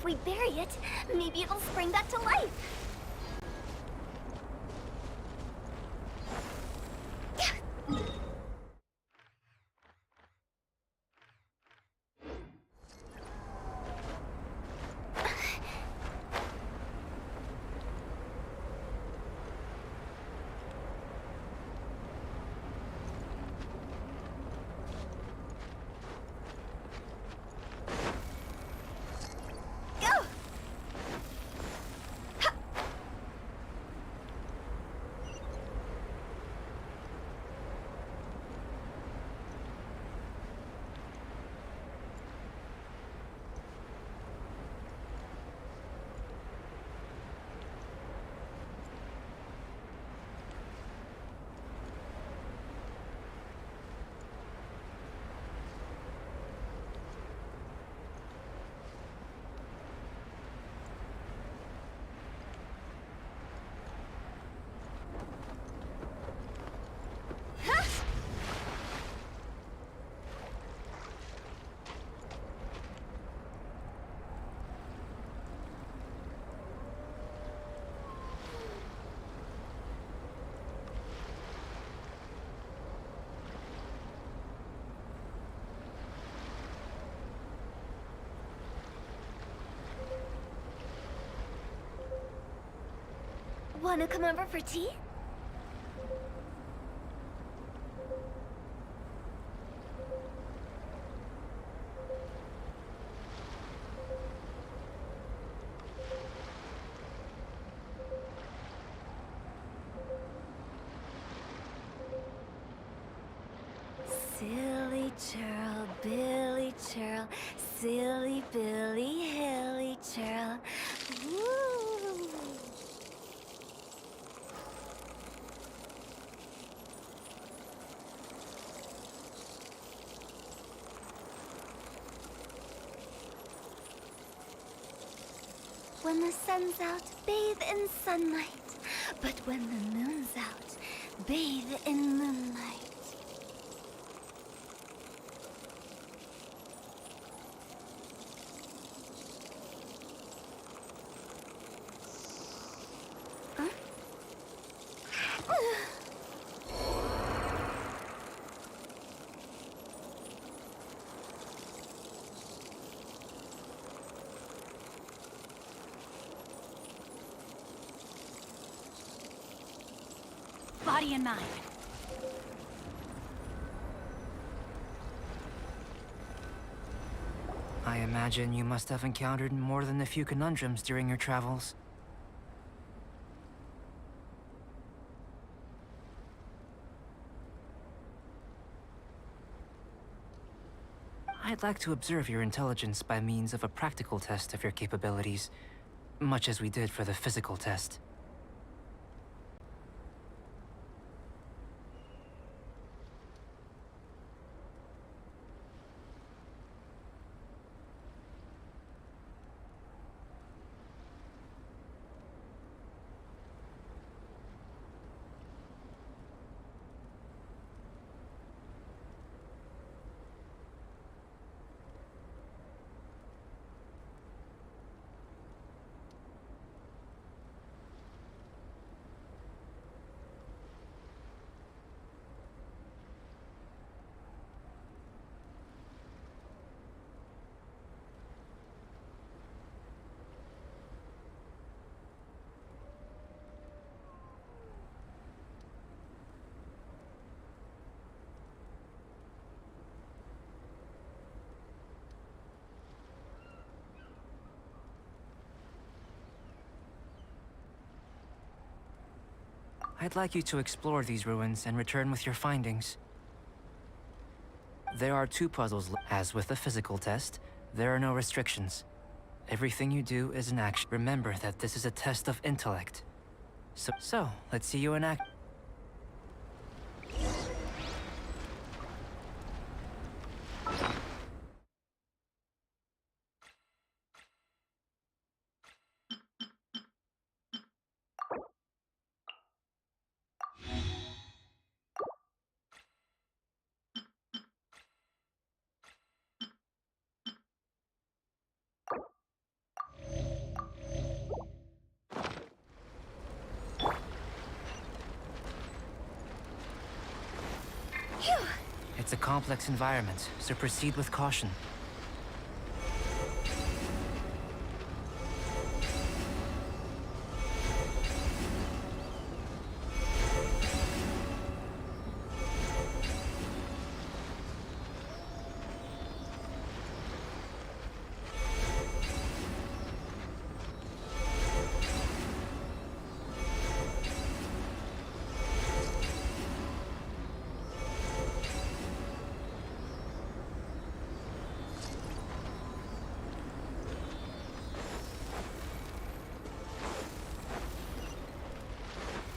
if we bury it, maybe it'll spring back to life. Go! Wanna come over for tea? Silly churl, Billy churl, silly Billy, hilly churl. Woo! When the sun's out, bathe in sunlight. But when the moon's out, bathe in moonlight. Huh? Body and mind. I imagine you must have encountered more than a few conundrums during your travels. I'd like to observe your intelligence by means of a practical test of your capabilities, much as we did for the physical test. I'd like you to explore these ruins and return with your findings. There are 2 puzzles. As with the physical test, there are no restrictions. Everything you do is an action. Remember that this is a test of intellect. So let's see you in action. Phew. It's a complex environment, so proceed with caution.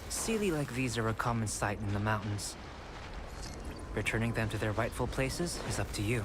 Sealy like these are a common sight in the mountains. Returning them to their rightful places is up to you.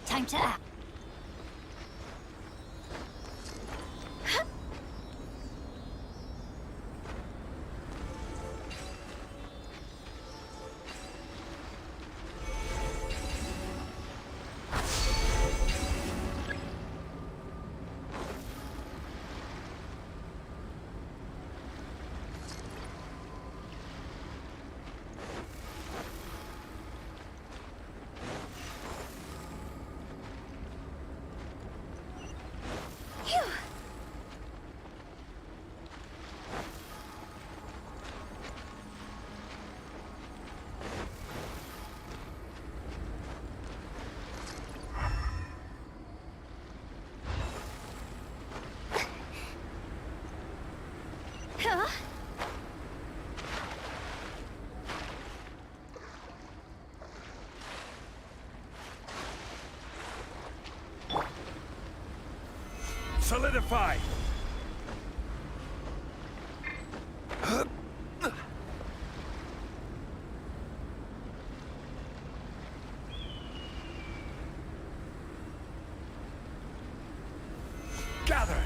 Time to act. Solidify! Gather!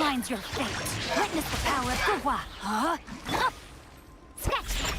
defines your fate. Witness the power of Gua. Huh? Sketch!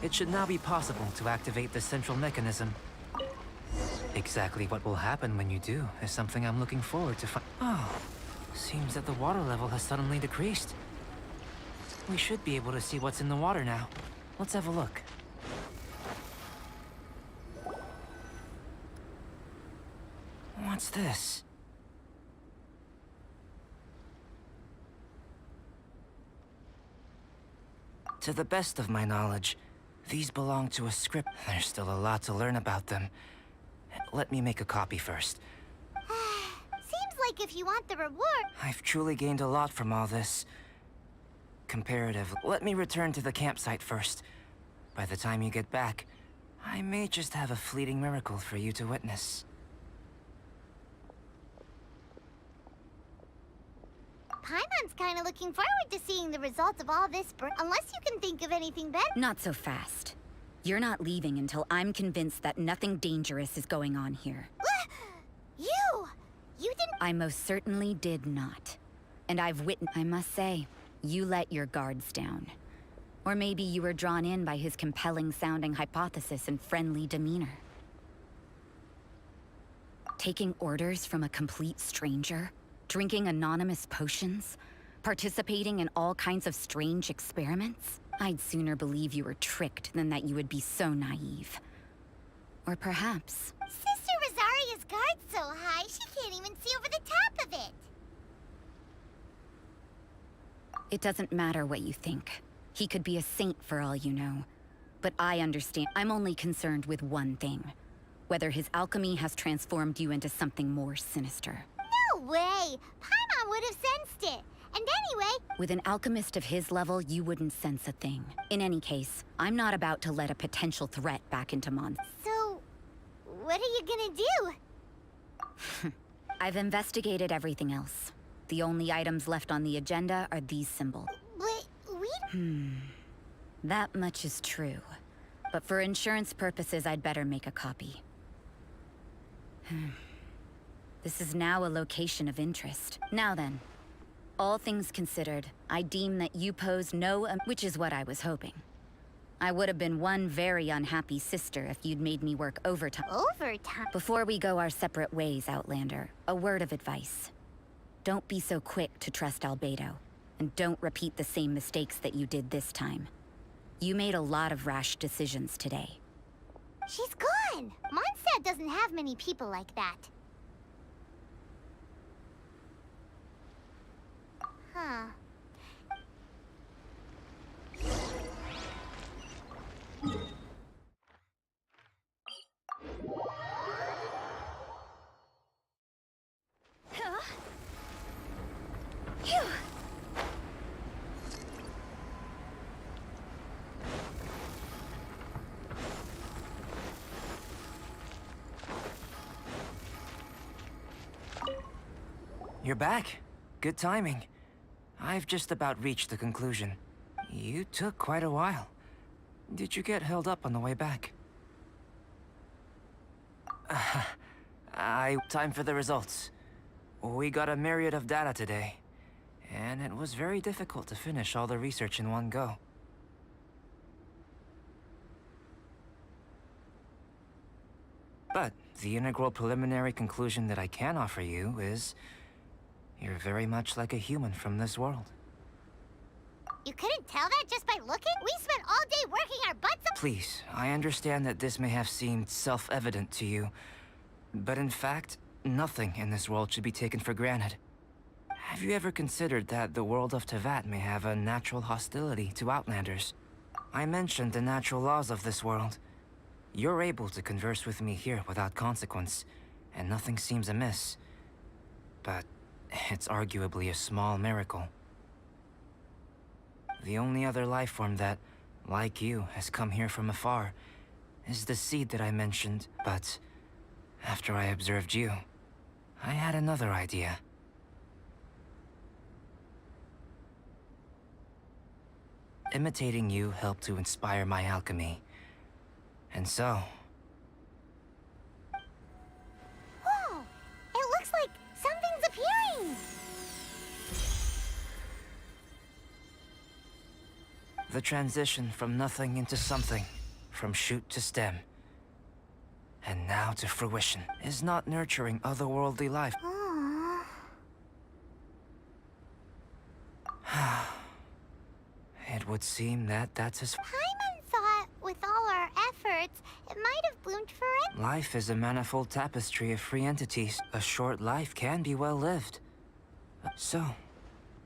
It should now be possible to activate the central mechanism. Exactly what will happen when you do is something I'm looking forward to Oh, seems that the water level has suddenly decreased. We should be able to see what's in the water now. Let's have a look. What's this? To the best of my knowledge, these belong to a script. There's still a lot to learn about them. Let me make a copy first. Seems like if you want the reward... I've truly gained a lot from all this. Comparative. Let me return to the campsite first. By the time you get back, I may just have a fleeting miracle for you to witness. Paimon's kinda looking forward to seeing the results of all this, unless you can think of anything better. Not so fast. You're not leaving until I'm convinced that nothing dangerous is going on here. You didn't... I most certainly did not. And I've witnessed... I must say, you let your guards down. Or maybe you were drawn in by his compelling-sounding hypothesis and friendly demeanor. Taking orders from a complete stranger? Drinking anonymous potions? Participating in all kinds of strange experiments? I'd sooner believe you were tricked than that you would be so naive. Or perhaps... Sister Rosaria's guard's so high, she can't even see over the top of it. It doesn't matter what you think. He could be a saint for all you know. But I understand. I'm only concerned with one thing. Whether his alchemy has transformed you into something more sinister. No way! Paimon would have sensed it. And anyway... With an alchemist of his level, you wouldn't sense a thing. In any case, I'm not about to let a potential threat back into Mon. So... what are you gonna do? I've investigated everything else. The only items left on the agenda are these symbols. But we... That much is true. But for insurance purposes, I'd better make a copy. This is now a location of interest. Now then, all things considered, I deem that you pose no... which is what I was hoping. I would have been one very unhappy sister if you'd made me work overtime. Overtime? Before we go our separate ways, Outlander, a word of advice. Don't be so quick to trust Albedo, and don't repeat the same mistakes that you did this time. You made a lot of rash decisions today. She's gone! Mondstadt doesn't have many people like that. Huh. Phew. You're back. Good timing. I've just about reached the conclusion. You took quite a while. Did you get held up on the way back? Time for the results. We got a myriad of data today, and it was very difficult to finish all the research in one go. But the integral preliminary conclusion that I can offer you is... you're very much like a human from this world. You couldn't tell that just by looking? We spent all day working our butts off. Please, I understand that this may have seemed self-evident to you, but in fact, nothing in this world should be taken for granted. Have you ever considered that the world of Tevat may have a natural hostility to Outlanders? I mentioned the natural laws of this world. You're able to converse with me here without consequence, and nothing seems amiss. but it's arguably a small miracle. The only other life form that, like you, has come here from afar is the seed that I mentioned. But after I observed you, I had another idea. Imitating you helped to inspire my alchemy. And so... Whoa! It looks like something's appearing! the transition from nothing into something, from shoot to stem, and now to fruition, is not nurturing otherworldly life. It would seem that that's as... Paimon thought, with all our efforts, it might have bloomed forever. Life is a manifold tapestry of free entities. A short life can be well lived. So,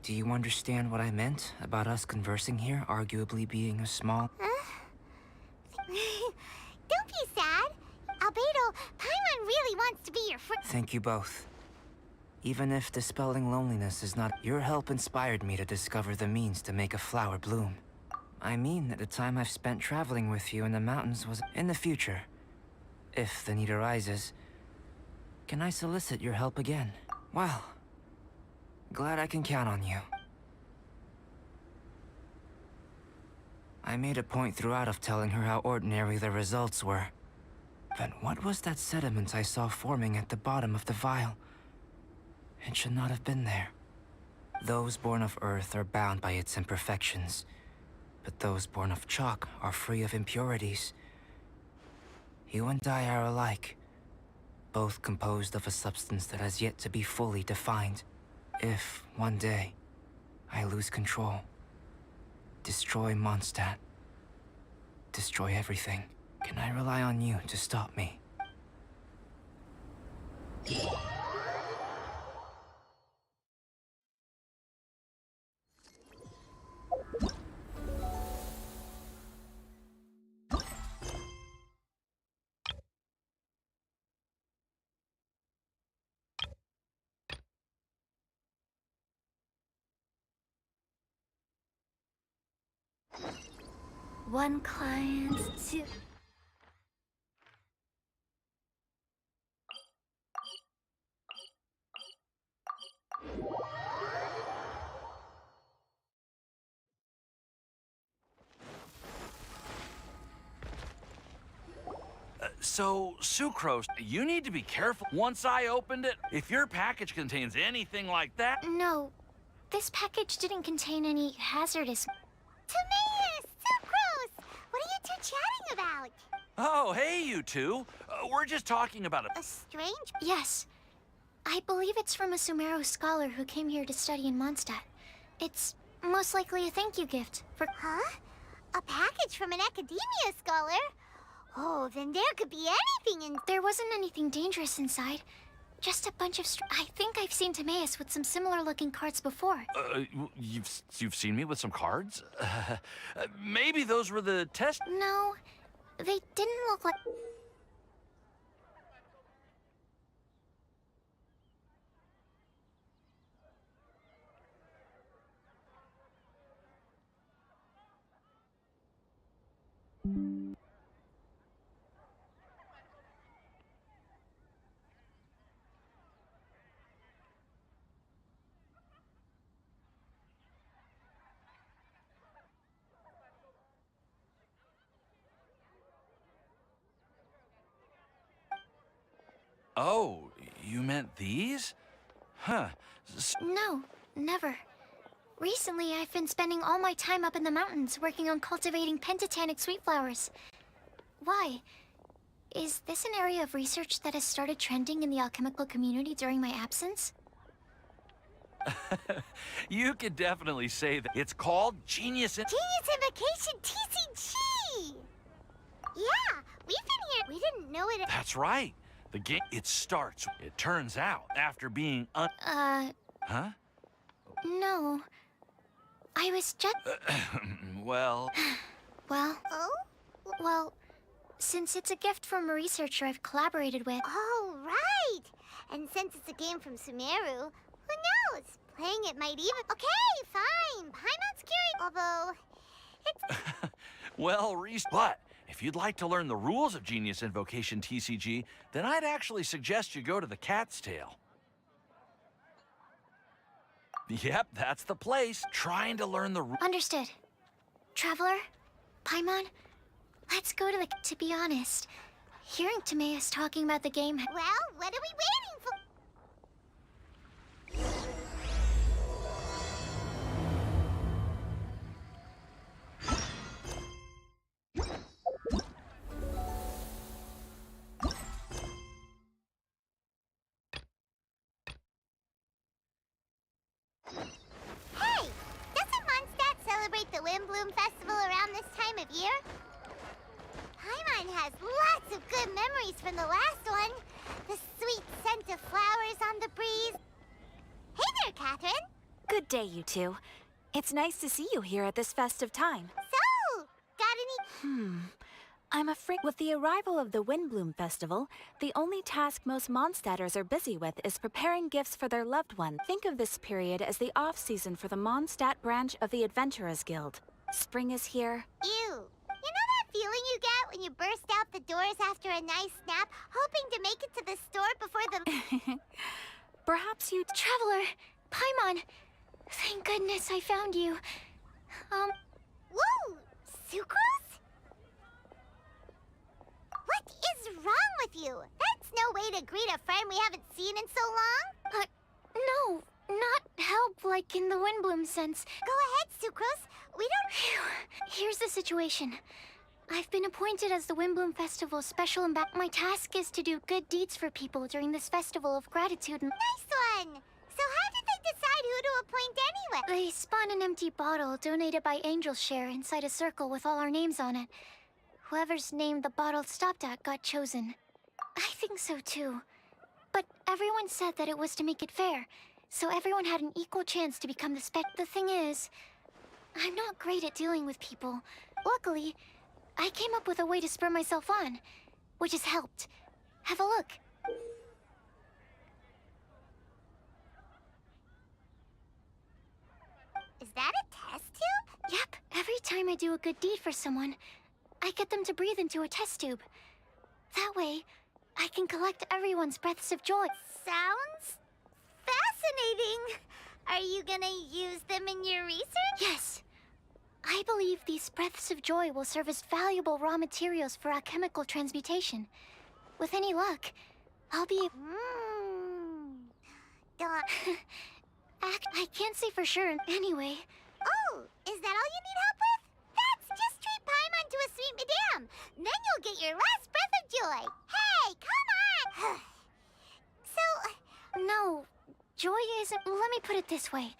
do you understand what I meant about us conversing here, arguably being a small... Don't be sad. Albedo, Paimon really wants to be your friend. Thank you both. Even if dispelling loneliness is not... Your help inspired me to discover the means to make a flower bloom. I mean that the time I've spent traveling with you in the mountains was... In the future, if the need arises, can I solicit your help again? Well, glad I can count on you. I made a point throughout of telling her how ordinary the results were. But what was that sediment I saw forming at the bottom of the vial? It should not have been there. Those born of Earth are bound by its imperfections, but those born of chalk are free of impurities. You and I are alike, both composed of a substance that has yet to be fully defined. If, one day, I lose control, destroy Mondstadt, destroy everything, can I rely on you to stop me? One client, two... So, Sucrose, you need to be careful. Once I opened it, if your package contains anything like that... No, this package didn't contain any hazardous... Timaeus! Sucrose! What are you two chatting about? Oh, hey, you two. We're just talking about A strange... Yes. I believe it's from a Sumeru scholar who came here to study in Mondstadt. It's most likely a thank you gift for... Huh? A package from an academia scholar? Oh, then there could be anything in... There wasn't anything dangerous inside. Just a bunch of... I think I've seen Timaeus with some similar-looking cards before. You've seen me with some cards? Maybe those were the test... No, they didn't look like... Oh, you meant these? Huh. No, never. Recently, I've been spending all my time up in the mountains working on cultivating pentatonic sweet flowers. Why? Is this an area of research that has started trending in the alchemical community during my absence? You could definitely say that. It's called Genius Invocation TCG! Yeah, we've been here. We didn't know it... That's right. The game, it starts, it turns out, after being Huh? No. I was just... Well... Well... Oh? Well, since it's a gift from a researcher I've collaborated with... Oh, right! right. And since it's a game from Sumeru, who knows? Playing it might even... Okay, fine. Paimon's curious. Although, it's... Well, Reese, but if you'd like to learn the rules of Genius Invocation TCG, then I'd actually suggest you go to the Cat's Tail. Yep, that's the place. Trying to learn the rules. Understood. Traveler, Paimon, let's go to the... To be honest, hearing Timaeus talking about the game... Well, what are we waiting for? Hey, doesn't Mondstadt celebrate the Windbloom Festival around this time of year? Paimon has lots of good memories from the last one. The sweet scent of flowers on the breeze. Hey there, Catherine. Good day, you two. It's nice to see you here at this festive time. So, got any... I'm afraid with the arrival of the Windbloom Festival, the only task most Mondstadters are busy with is preparing gifts for their loved ones. Think of this period as the off-season for the Mondstadt branch of the Adventurers Guild. Spring is here. Ew. You know that feeling you get when you burst out the doors after a nice nap, hoping to make it to the store before the... Perhaps you... Traveler, Paimon, thank goodness I found you. Whoa! Sucrose? What is wrong with you? That's no way to greet a friend we haven't seen in so long. No, not help like in the Windbloom sense. Go ahead, Sucrose. We don't... Phew. Here's the situation. I've been appointed as the Windbloom Festival's special ambassador. My task is to do good deeds for people during this festival of gratitude. Nice one! So how did they decide who to appoint anyway? They spun an empty bottle donated by Angel's Share inside a circle with all our names on it. Whoever's name the bottle stopped at got chosen. I think so too. But everyone said that it was to make it fair, so everyone had an equal chance to become the spec. The thing is, I'm not great at dealing with people. Luckily, I came up with a way to spur myself on, which has helped. Have a look. Is that a test tube? Yep. Every time I do a good deed for someone, I get them to breathe into a test tube. That way, I can collect everyone's breaths of joy. Sounds fascinating. Are you gonna use them in your research? Yes. I believe these breaths of joy will serve as valuable raw materials for alchemical transmutation. With any luck, I'll be... I can't say for sure anyway. Oh, is that all you need help with? That's just treat Paimon to a sweet madame. Then you'll get your last breath of joy. Hey, come on! So... No, joy isn't... Let me put it this way.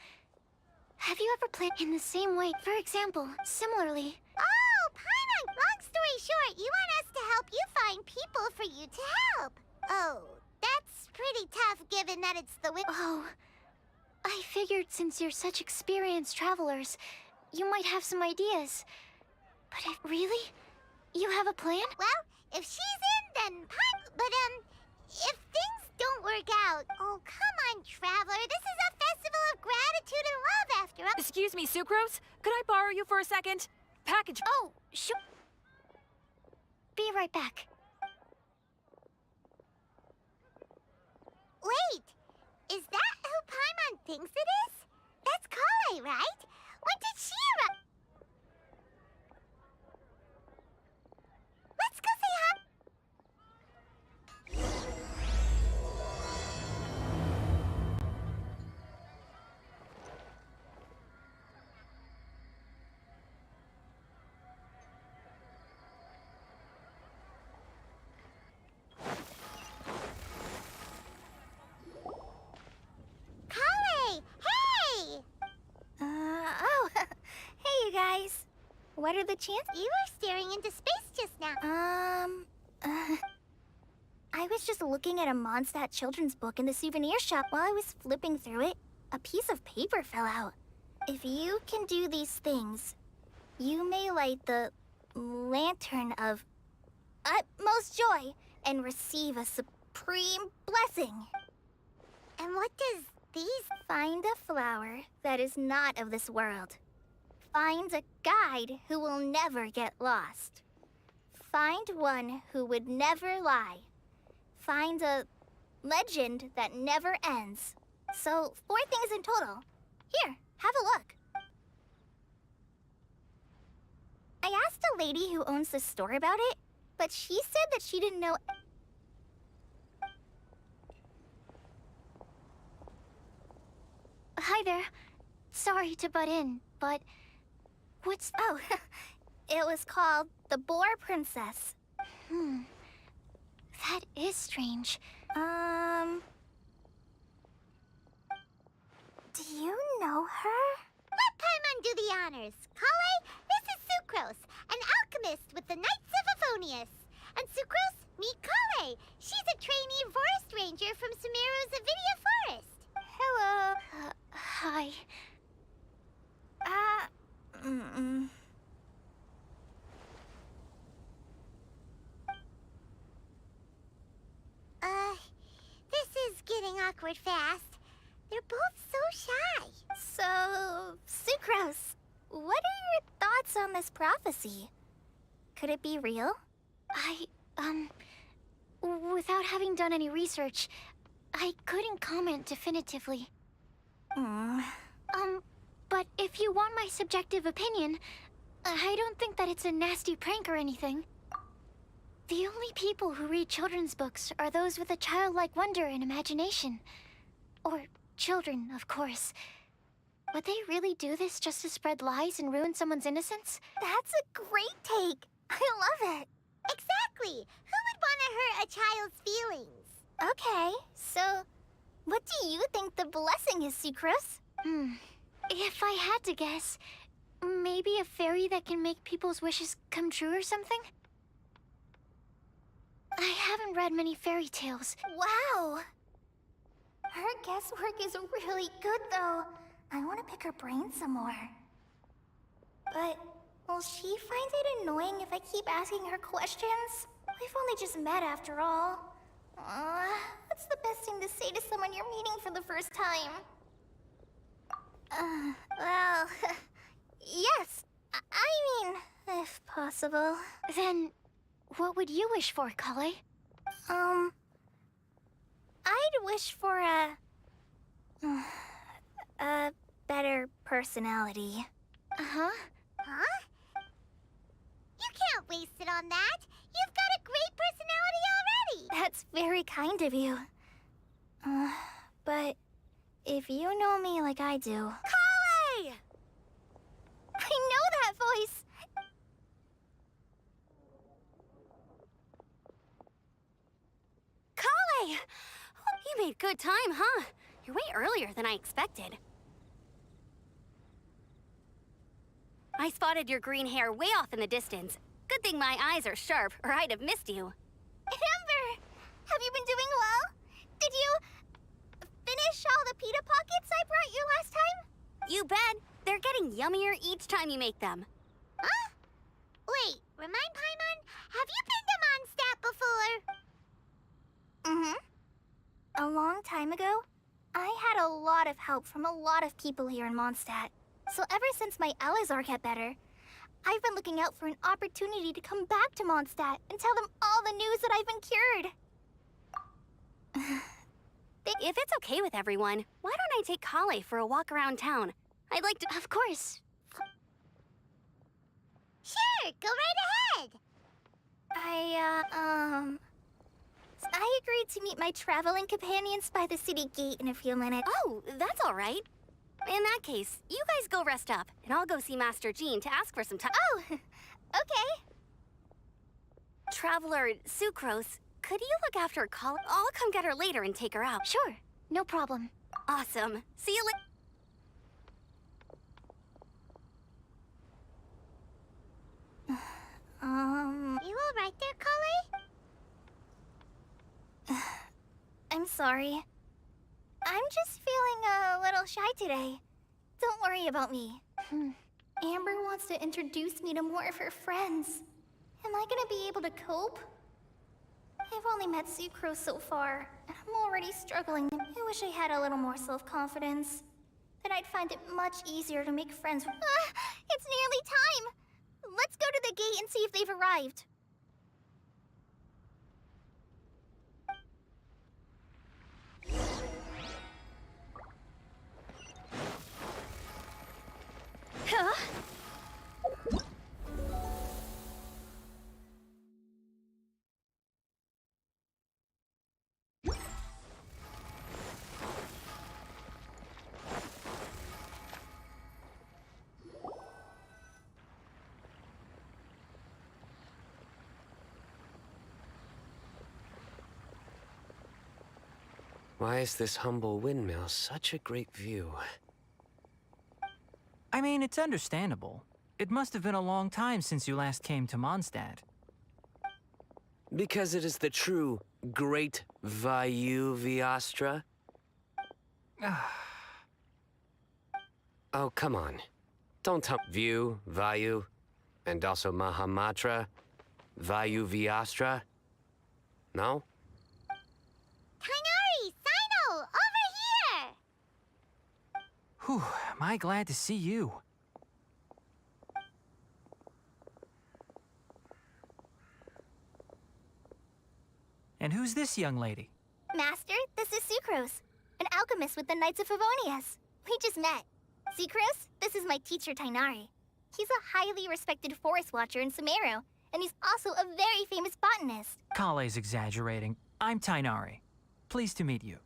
Have you ever played in the same way? For example, similarly... Oh, Paimon! Long story short, you want us to help you find people for you to help. Oh, that's pretty tough given that it's the... Oh, I figured since you're such experienced travelers, you might have some ideas. But if... Really? You have a plan? Well, if she's in, then if things don't work out... Oh, come on, Traveler. This is a festival of gratitude and love after all. Excuse me, Sucrose? Could I borrow you for a second? Package... Oh, sure. Be right back. Wait, is that who Paimon thinks it is? That's Kale, right? When did she arrive? Let's go say hi. Kale! Hey! Hey you guys. What are the chances? You were staring into space just now. I was just looking at a Mondstadt children's book in the souvenir shop. While I was flipping through it, a piece of paper fell out. If you can do these things, you may light the lantern of utmost joy and receive a pre-blessing. And what does these? Find a flower that is not of this world. Find a guide who will never get lost. Find one who would never lie. Find a legend that never ends. So, 4 things in total. Here, have a look. I asked a lady who owns the store about it, but she said that she didn't know. Hi there. Sorry to butt in, but what's... Oh, it was called the Boar Princess. That is strange. Do you know her? Let Paimon do the honors. Kale, this is Sucrose, an alchemist with the Knights of Favonius. And Sucrose, meet Kale. She's a trainee forest ranger from Sumeru's Avidia Forest. Hello. Hi. This is getting awkward fast. They're both so shy. So, Sucrose, what are your thoughts on this prophecy? Could it be real? Without having done any research, I couldn't comment definitively. But if you want my subjective opinion, I don't think that it's a nasty prank or anything. The only people who read children's books are those with a childlike wonder and imagination. Or children, of course. Would they really do this just to spread lies and ruin someone's innocence? That's a great take. I love it. Exactly. Who would want to hurt a child's feelings? Okay, so what do you think the blessing is, Sucrose? If I had to guess, maybe a fairy that can make people's wishes come true or something? I haven't read many fairy tales. Wow! Her guesswork is really good, though. I want to pick her brain some more. But will she find it annoying if I keep asking her questions? We've only just met after all. What's the best thing to say to someone you're meeting for the first time? Well, yes. I mean, if possible. Then, what would you wish for, Kale? I'd wish for a better personality. Huh? You can't waste it on that. You've got a great personality already. That's very kind of you. But if you know me like I do... Kale! I know that voice! Kale! You made good time, huh? You're way earlier than I expected. I spotted your green hair way off in the distance. Good thing my eyes are sharp, or I'd have missed you. Amber! Have you been doing well? Did you finish all the pita pockets I brought you last time? You bet. They're getting yummier each time you make them. Huh? Wait, remind Paimon, have you been to Mondstadt before? A long time ago, I had a lot of help from a lot of people here in Mondstadt. So ever since my Elazar got better, I've been looking out for an opportunity to come back to Mondstadt and tell them all the news that I've been cured. If it's okay with everyone, why don't I take Kale for a walk around town? I'd like to... Of course. Sure, go right ahead. I agreed to meet my traveling companions by the city gate in a few minutes. Oh, that's all right. In that case, you guys go rest up, and I'll go see Master Jean to ask for some time. Oh, okay. Traveler Sucrose, could you look after Kale? I'll come get her later and take her out. Sure, no problem. Awesome. See you later. You all right there, Kale? I'm sorry. I'm just feeling a little shy today. Don't worry about me. Amber wants to introduce me to more of her friends. Am I gonna be able to cope? I've only met Sucrose so far, and I'm already struggling. I wish I had a little more self-confidence. Then I'd find it much easier to make friends with— it's nearly time! Let's go to the gate and see if they've arrived. Huh? Why is this humble windmill such a great view? I mean, it's understandable. It must have been a long time since you last came to Mondstadt. Because it is the true Great Vayu Viastra? Oh, come on. Don't tell View, Vayu, and also Mahamatra, Vayu Viastra? No? Kainari! Sino! Over here! Whew, am I glad to see you. And who's this young lady? Master, this is Sucrose, an alchemist with the Knights of Favonius. We just met. Sucrose, this is my teacher, Tainari. He's a highly respected forest watcher in Sumeru, and he's also a very famous botanist. Kale's exaggerating. I'm Tainari. Pleased to meet you.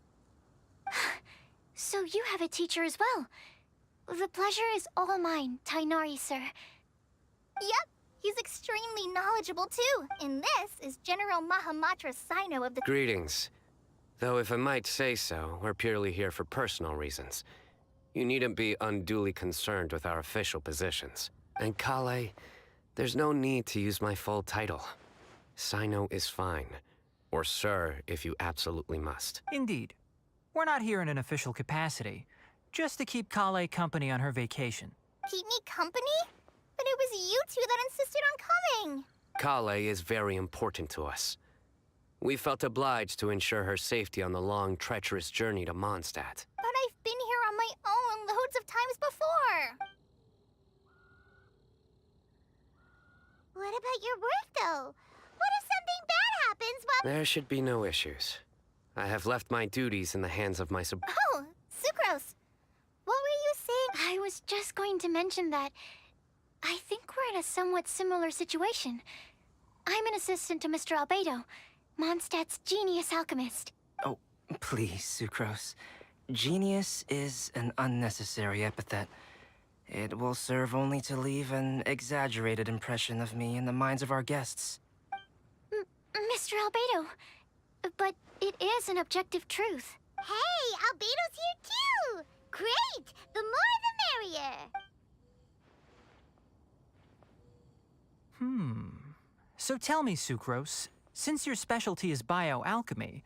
So you have a teacher as well. The pleasure is all mine, Tainari, sir. Yep, he's extremely knowledgeable too. And this is General Mahamatra Sino of the— Greetings. Though if I might say so, we're purely here for personal reasons. You needn't be unduly concerned with our official positions. And Kale, there's no need to use my full title. Sino is fine. Or sir, if you absolutely must. Indeed. We're not here in an official capacity, just to keep Kale company on her vacation. Keep me company? But it was you two that insisted on coming. Kale is very important to us. We felt obliged to ensure her safety on the long, treacherous journey to Mondstadt. But I've been here on my own loads of times before. What about your work, though? What if something bad happens while— There should be no issues. I have left my duties in the hands of my Oh, Sucrose. What were you saying? I was just going to mention that I think we're in a somewhat similar situation. I'm an assistant to Mr. Albedo, Mondstadt's genius alchemist. Oh, please, Sucrose. Genius is an unnecessary epithet. It will serve only to leave an exaggerated impression of me in the minds of our guests. Mr. Albedo, but it is an objective truth. Hey, Albedo's here too! Great! The more the merrier! So tell me, Sucrose, since your specialty is bioalchemy,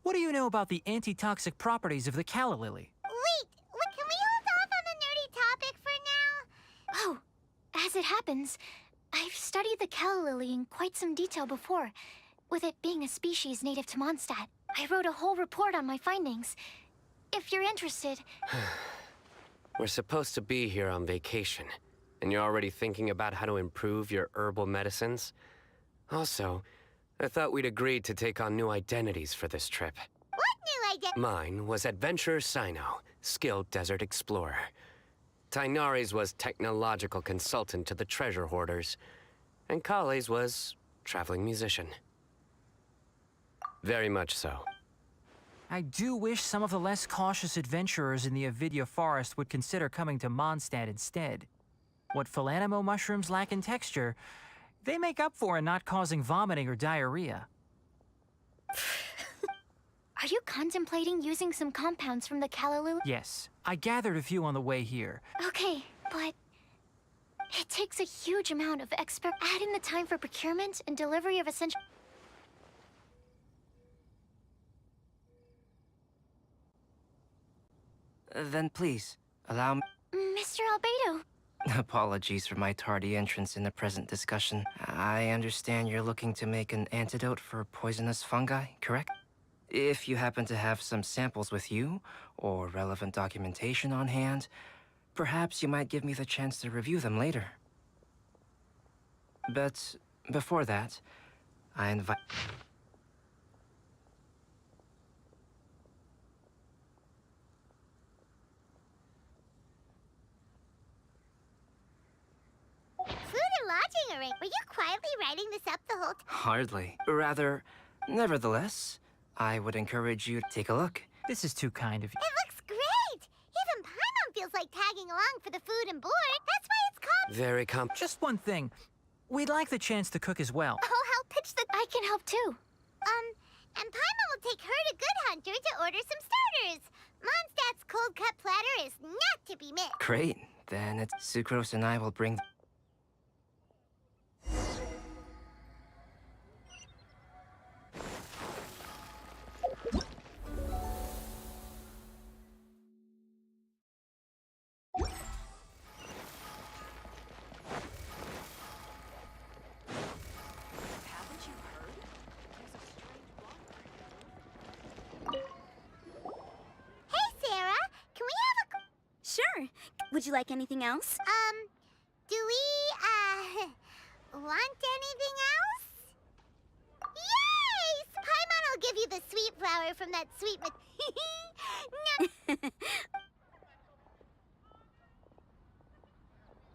what do you know about the antitoxic properties of the calla lily? Wait, can we hold off on the nerdy topic for now? Oh, as it happens, I've studied the calla lily in quite some detail before, with it being a species native to Mondstadt. I wrote a whole report on my findings. If you're interested— We're supposed to be here on vacation, and you're already thinking about how to improve your herbal medicines? Also, I thought we'd agreed to take on new identities for this trip. What new idea? Mine was Adventurer Sino, skilled desert explorer. Tainari's was technological consultant to the treasure hoarders, and Kale's was traveling musician. Very much so. I do wish some of the less cautious adventurers in the Avidya forest would consider coming to Mondstadt instead. What Philanimo mushrooms lack in texture, they make up for in not causing vomiting or diarrhea. Are you contemplating using some compounds from the calla lily? Yes, I gathered a few on the way here. Okay, but it takes a huge amount of expert— Add in the time for procurement and delivery of essential— Then please, allow me— Mr. Albedo, Apologies for my tardy entrance in the present discussion. I understand you're looking to make an antidote for poisonous fungi, correct? If you happen to have some samples with you, or relevant documentation on hand, perhaps you might give me the chance to review them later. But before that, I invite... Food and lodging arrangement. Were you quietly writing this up the whole time? Hardly. Rather, nevertheless, I would encourage you to take a look. This is too kind of you. It looks great! Even Paimon feels like tagging along for the food and board. That's why it's called... Very Just one thing. We'd like the chance to cook as well. Oh, I'll pitch the... I can help too. And Paimon will take her to Good Hunter to order some starters. Mondstadt's cold cut platter is not to be missed. Great. Then it's Sucrose and I will bring... Hey, Sarah, can we have a... Sure. Would you like anything else? Do we, want anything else? Yay! Paimon will give you the sweet flower from that sweet no.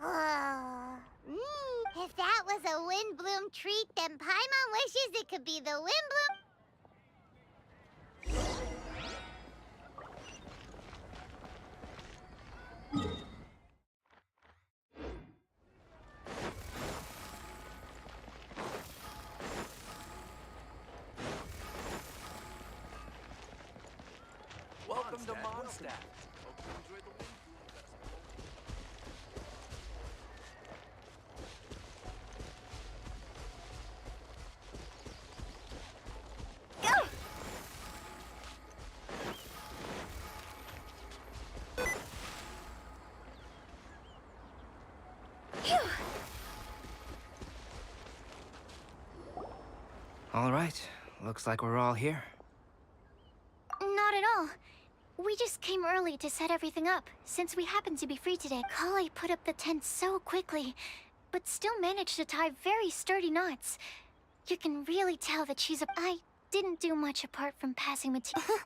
Oh, if that was a Windbloom treat, then Paimon wishes it could be the Windbloom... Welcome to Mondstadt. Hope you enjoyed the Windbloom All right. Looks like we're all here. Not at all. We just came early to set everything up, since we happen to be free today. Kale put up the tent so quickly, but still managed to tie very sturdy knots. You can really tell that she's a... I didn't do much apart from passing material.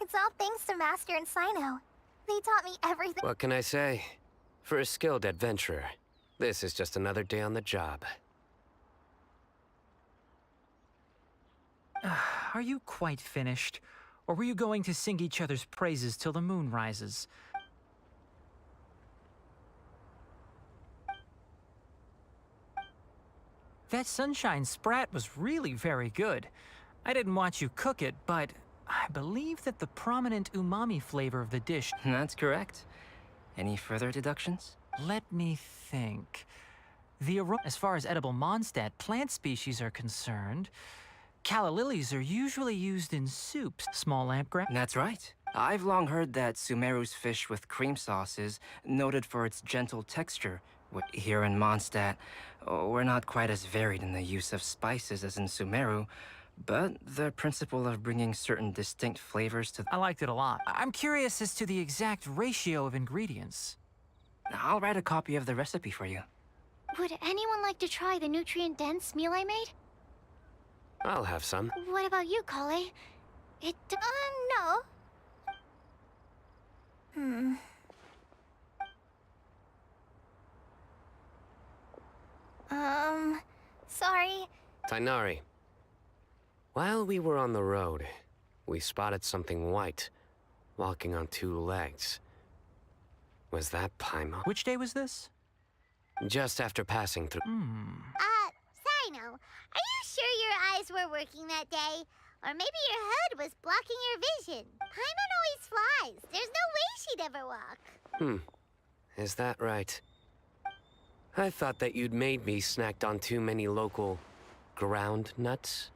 It's all thanks to Master and Sino. They taught me everything. What can I say? For a skilled adventurer, this is just another day on the job. Are you quite finished? Or were you going to sing each other's praises till the moon rises? That sunshine sprat was really very good. I didn't watch you cook it, but I believe that the prominent umami flavor of the dish... That's correct. Any further deductions? Let me think. As far as edible Mondstadt plant species are concerned, calla lilies are usually used in soups. Small lampgrass. That's right. I've long heard that Sumeru's fish with cream sauce is noted for its gentle texture. Here in Mondstadt, we're not quite as varied in the use of spices as in Sumeru, but the principle of bringing certain distinct flavors to... I liked it a lot. I'm curious as to the exact ratio of ingredients. I'll write a copy of the recipe for you. Would anyone like to try the nutrient-dense meal I made? I'll have some. What about you, Kale? No. Sorry. Tainari. While we were on the road, we spotted something white, walking on two legs. Was that Paimon? Which day was this? Just after passing through... Sino, are you sure your eyes were working that day? Or maybe your hood was blocking your vision? Paimon always flies. There's no way she'd ever walk. Is that right? I thought that you'd made me snacked on too many local... ground nuts?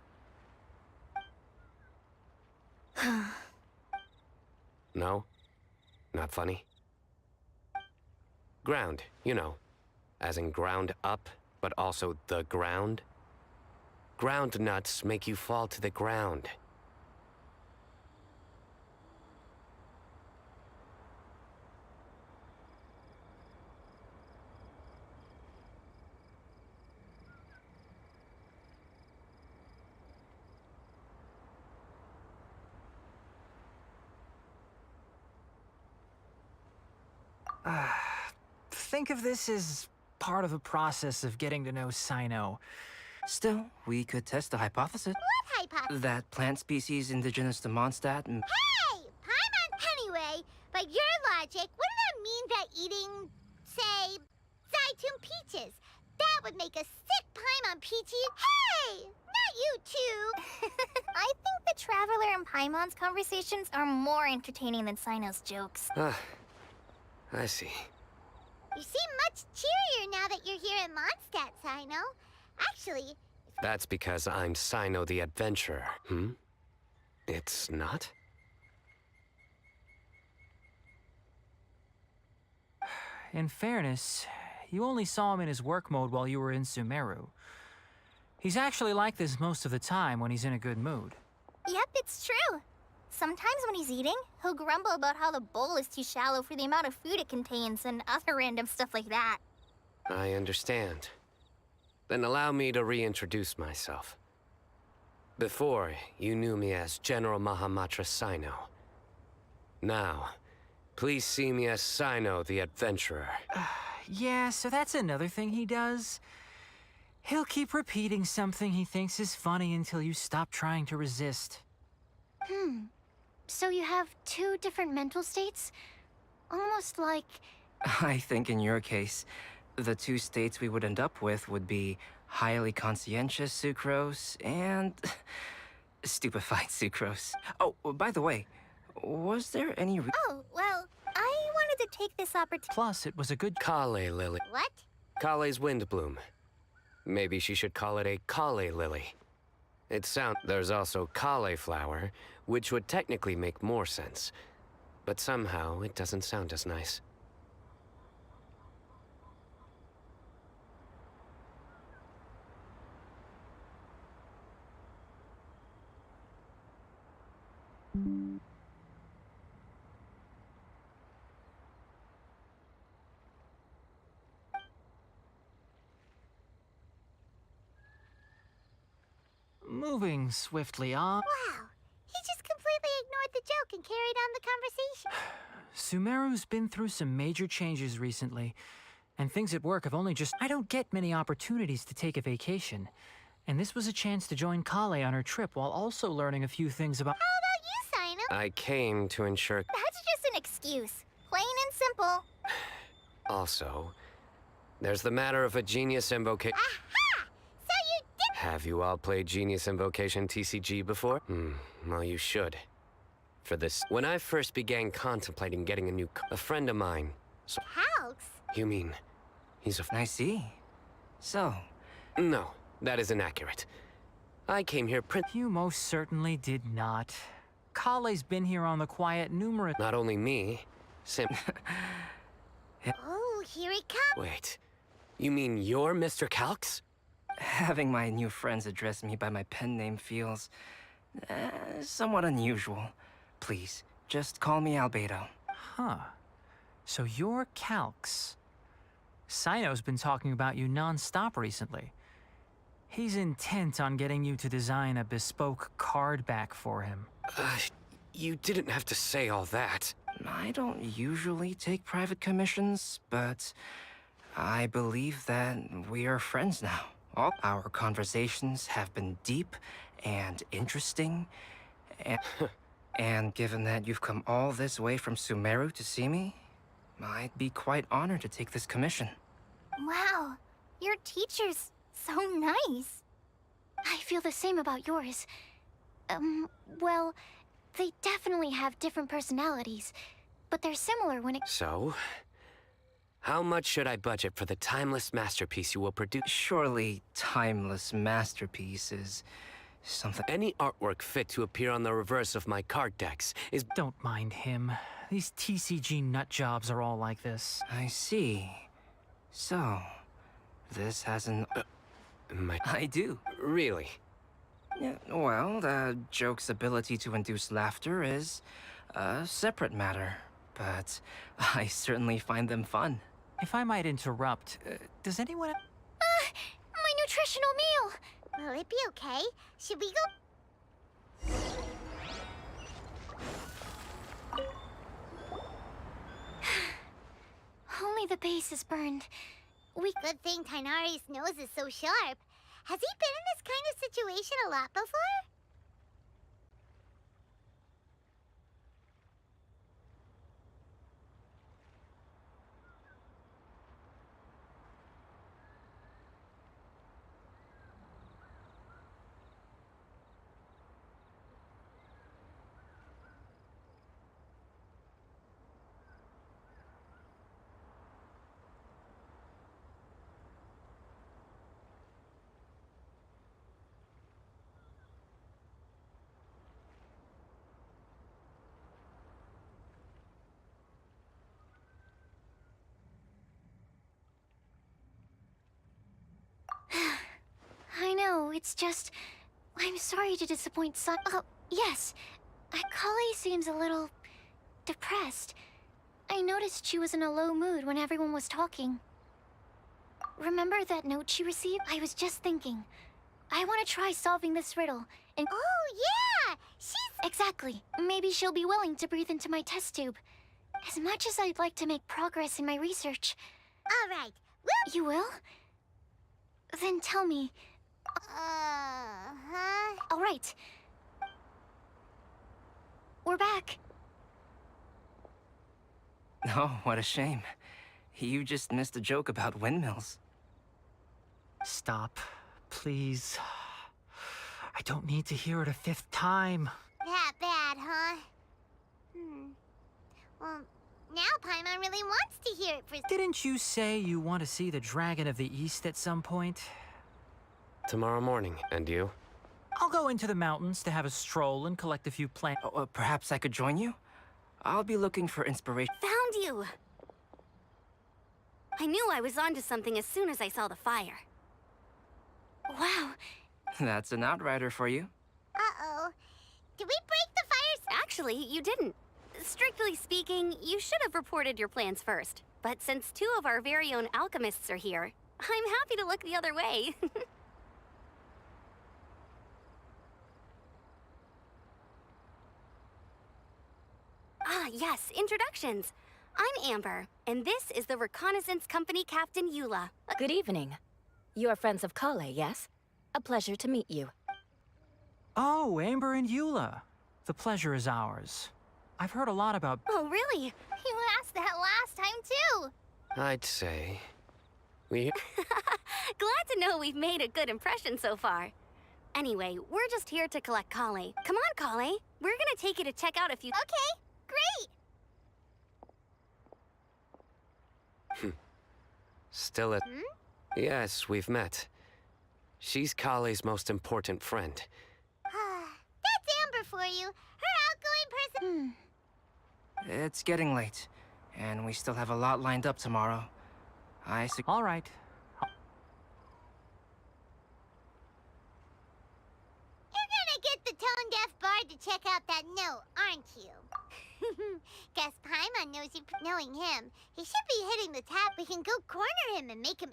No? Not funny? Ground, you know, As in ground up, but also the ground? Ground nuts make you fall to the ground. Think of this as part of the process of getting to know Sino. Still, we could test the hypothesis What hypothesis? that plant species indigenous to Mondstadt. Hey! Paimon! Anyway, by your logic, wouldn't that mean that eating, say, Zaitun peaches, that would make a sick Paimon peachy? Hey! Not you two! I think the Traveler and Paimon's conversations are more entertaining than Sino's jokes. I see. You seem much cheerier now that you're here in Mondstadt, Sino. Actually, That's because I'm Sino the Adventurer, It's not? In fairness, you only saw him in his work mode while you were in Sumeru. He's actually like this most of the time when he's in a good mood. Yep, it's true. Sometimes when he's eating, he'll grumble about how the bowl is too shallow for the amount of food it contains and other random stuff like that. I understand. Then allow me to reintroduce myself. Before, you knew me as General Mahamatra Sino. Now, please see me as Sino the Adventurer. Yeah, so that's another thing he does. He'll keep repeating something he thinks is funny until you stop trying to resist. So you have two different mental states? Almost like... I think in your case, the two states we would end up with would be highly conscientious sucrose and stupefied sucrose. Oh, by the way, was there any Oh, well, I wanted to take this opportunity... Plus, it was a good Kale lily. what? Kale's wind bloom. Maybe she should call it a Kale lily. There's also cauliflower, which would technically make more sense. But somehow, it doesn't sound as nice. moving swiftly on. Wow. He just completely ignored the joke and carried on the conversation. Sumeru's been through some major changes recently, and things at work have only just... I don't get many opportunities to take a vacation, and this was a chance to join Kale on her trip while also learning a few things about... How about you, Sino? I came to ensure... That's just an excuse. Plain and simple. Also, there's the matter of a genius invocation. Aha! So you did... Have you all played Genius Invocation TCG before? Well, you should. For this, when I first began contemplating getting a friend of mine. So, Calx? you mean, he's a I see. So, No, that is inaccurate. I came here You most certainly did not. Kale's been here on the quiet numerous... Not only me, Oh, here he comes. Wait, you mean you're Mr. Calx? having my new friends address me by my pen name feels somewhat unusual. Please, just call me Albedo. Huh. So you're Calx. Sino's been talking about you non-stop recently. He's intent on getting you to design a bespoke card back for him. You didn't have to say all that. I don't usually take private commissions, but I believe that we are friends now. All our conversations have been deep and interesting, and given that you've come all this way from Sumeru to see me, I'd be quite honored to take this commission. Wow, your teacher's so nice. I feel the same about yours. Well, they definitely have different personalities, but they're similar when it... So, how much should I budget for the timeless masterpiece you will produce? Surely timeless masterpiece is something... Any artwork fit to appear on the reverse of my card decks is... Don't mind him. These TCG nut jobs are all like this. I see. So, This hasn't... My... I do. Really? Yeah, well, the joke's ability to induce laughter is a separate matter, but I certainly find them fun. If I might interrupt, does anyone... My nutritional meal! Will it be okay? Should we go? Only the base is burned. Good thing Tainari's nose is so sharp. Has he been in this kind of situation a lot before? I know, it's just... I'm sorry to disappoint Son... Oh, yes. Kale seems a little... depressed. I noticed she was in a low mood when everyone was talking. Remember that note she received? I was just thinking. I want to try solving this riddle, and... Oh, yeah! She's... Exactly. Maybe she'll be willing to breathe into my test tube. As much as I'd like to make progress in my research... All right. You will? Then tell me. Uh-huh. All right. We're back. Oh, what a shame. You just missed a joke about windmills. Stop, please. I don't need to hear it a fifth time. That bad, huh? Well, now Paimon really wants to hear it for... Didn't you say you want to see the Dragon of the East at some point? Tomorrow morning, and you? I'll go into the mountains to have a stroll and collect a few plants. Oh, perhaps I could join you? I'll be looking for inspiration. Found you! I knew I was onto something as soon as I saw the fire. Wow. That's an outrider for you. Uh-oh. Did we break the fires? Actually, you didn't. Strictly speaking, you should have reported your plans first. But since two of our very own alchemists are here, I'm happy to look the other way. Ah, yes, introductions. I'm Amber, and this is the Reconnaissance Company Captain Eula. Good evening. You are friends of Kale, yes? A pleasure to meet you. Oh, Amber and Eula. The pleasure is ours. I've heard a lot about... Oh, really? You asked that last time, too. I'd say... We... Glad to know we've made a good impression so far. Anyway, we're just here to collect Kale. Come on, Kale. We're gonna take you to check out a few... Okay, great. Still at... Yes, we've met. She's Kale's most important friend. That's Amber for you. Her outgoing person... It's getting late, and we still have a lot lined up tomorrow. All right. You're gonna get the tone-deaf bard to check out that note, aren't you? Guess Paimon knows you. Knowing him, he should be hitting the tap. We can go corner him and make him...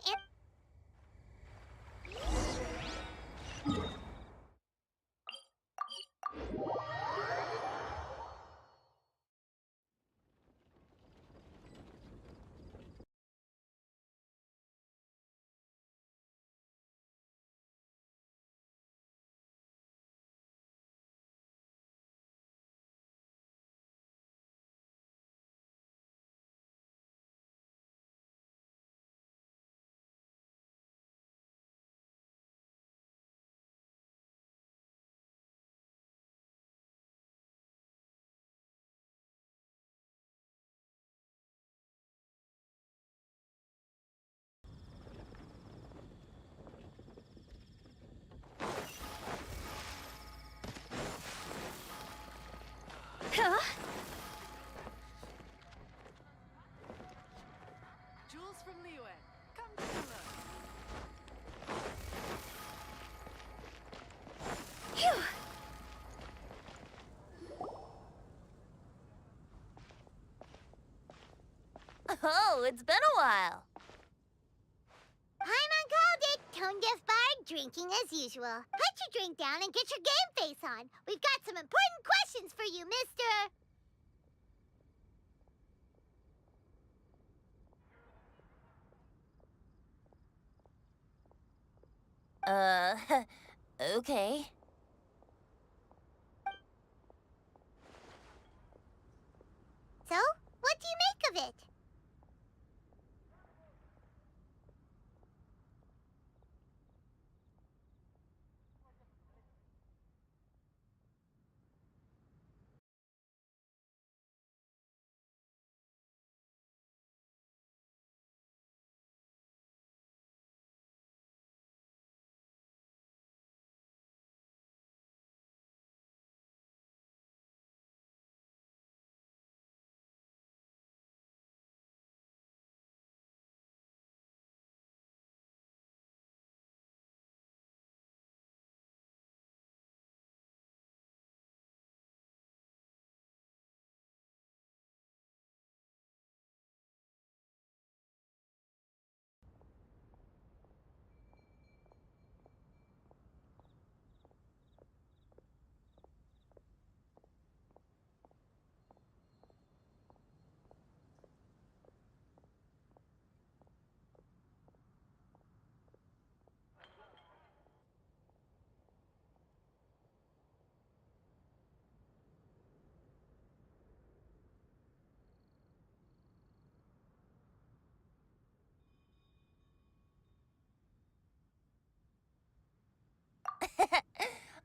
Oh, it's been a while. Paimon called it. Tone deaf bard, drinking as usual. Put your drink down and get your game face on. We've got some important questions for you, mister. Okay. So, what do you make of it?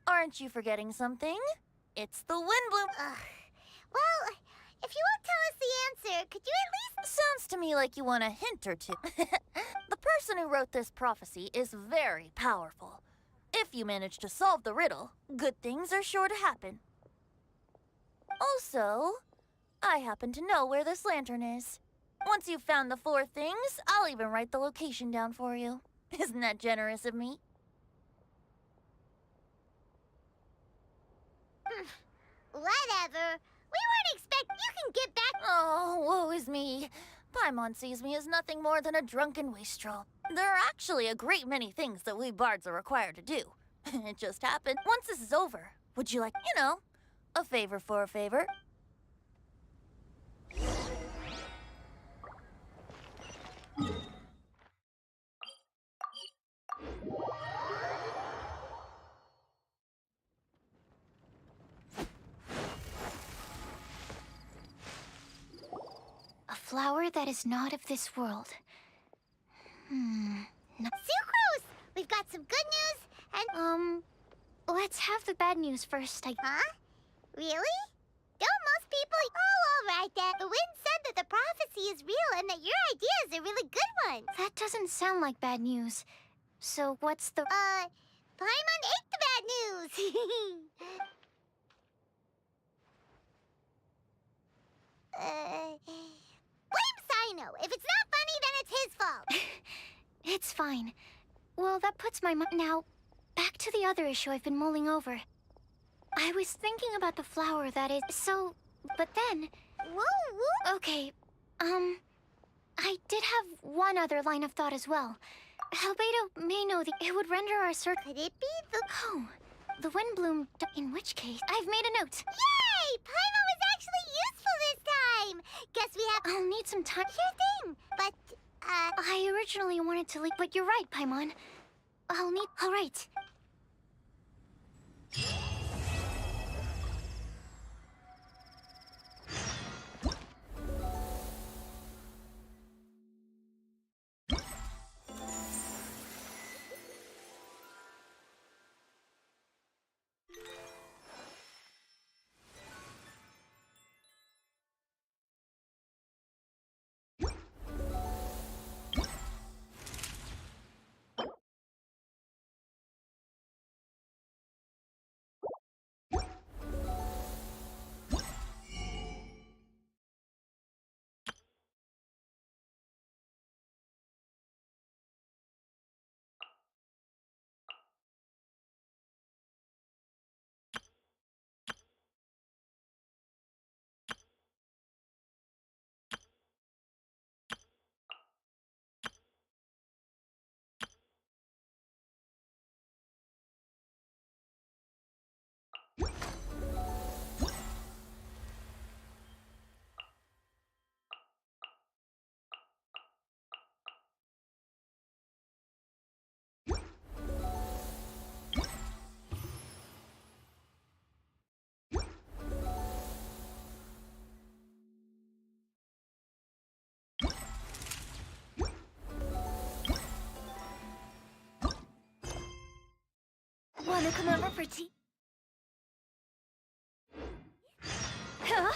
Aren't you forgetting something? It's the Windbloom. Well, if you won't tell us the answer, could you at least... Sounds to me like you want a hint or two. The person who wrote this prophecy is very powerful. If you manage to solve the riddle, good things are sure to happen. Also, I happen to know where this lantern is. Once you've found the 4 things, I'll even write the location down for you. Isn't that generous of me? Whatever. We weren't expect... You can get back... Oh, woe is me. Paimon sees me as nothing more than a drunken wastrel. There are actually a great many things that we bards are required to do. It just happened. Once this is over, would you like, a favor for a favor? A flower that is not of this world. Sucrose! We've got some good news and... Let's have the bad news first, Huh? Really? Don't most people... Oh, all right then. The wind said that the prophecy is real and that your idea is a really good one. That doesn't sound like bad news. So what's the... Paimon ate the bad news! Blame Sino. If it's not funny, then it's his fault. It's fine. Well, that puts my mind... Now, back to the other issue I've been mulling over. I was thinking about the flower that is... So... But then... Woo! Okay, I did have one other line of thought as well. Albedo may know that it would render our search... Could it be the... Oh, the Windbloom... In which case, I've made a note. Yay! Paimon was actually useful this time! Guess we have... I'll need some time. Sure thing, but, I originally wanted to leave, but you're right, Paimon. I'll need... All right. come over for tea? Huh?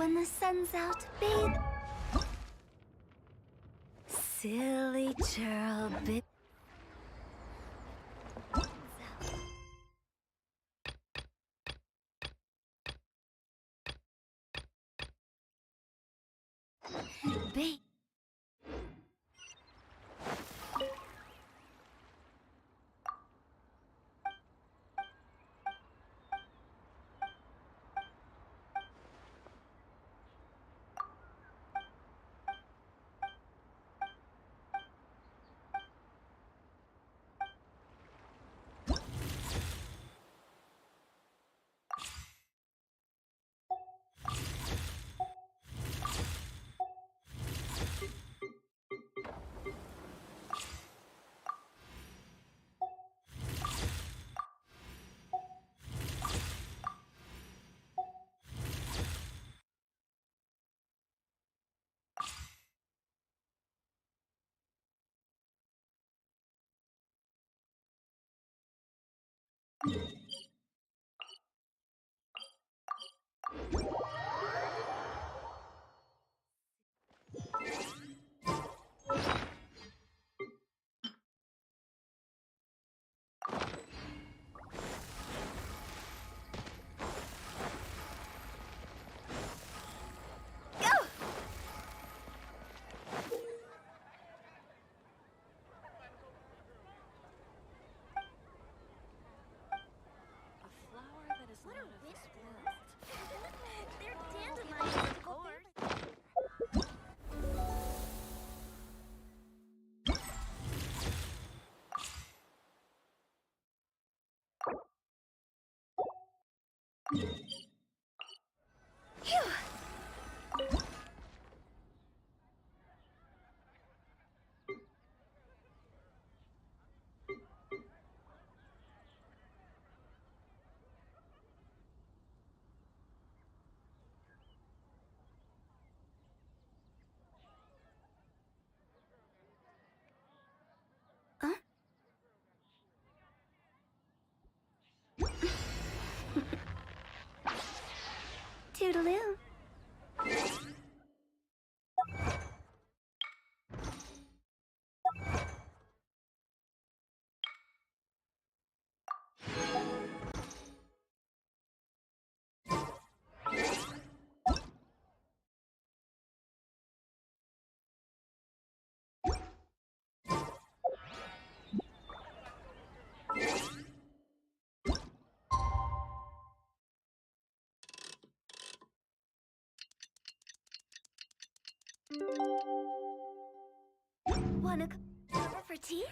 when the sun's out, bathe. Silly churl bit. Bait. Toodaloo. Wanna come over for tea?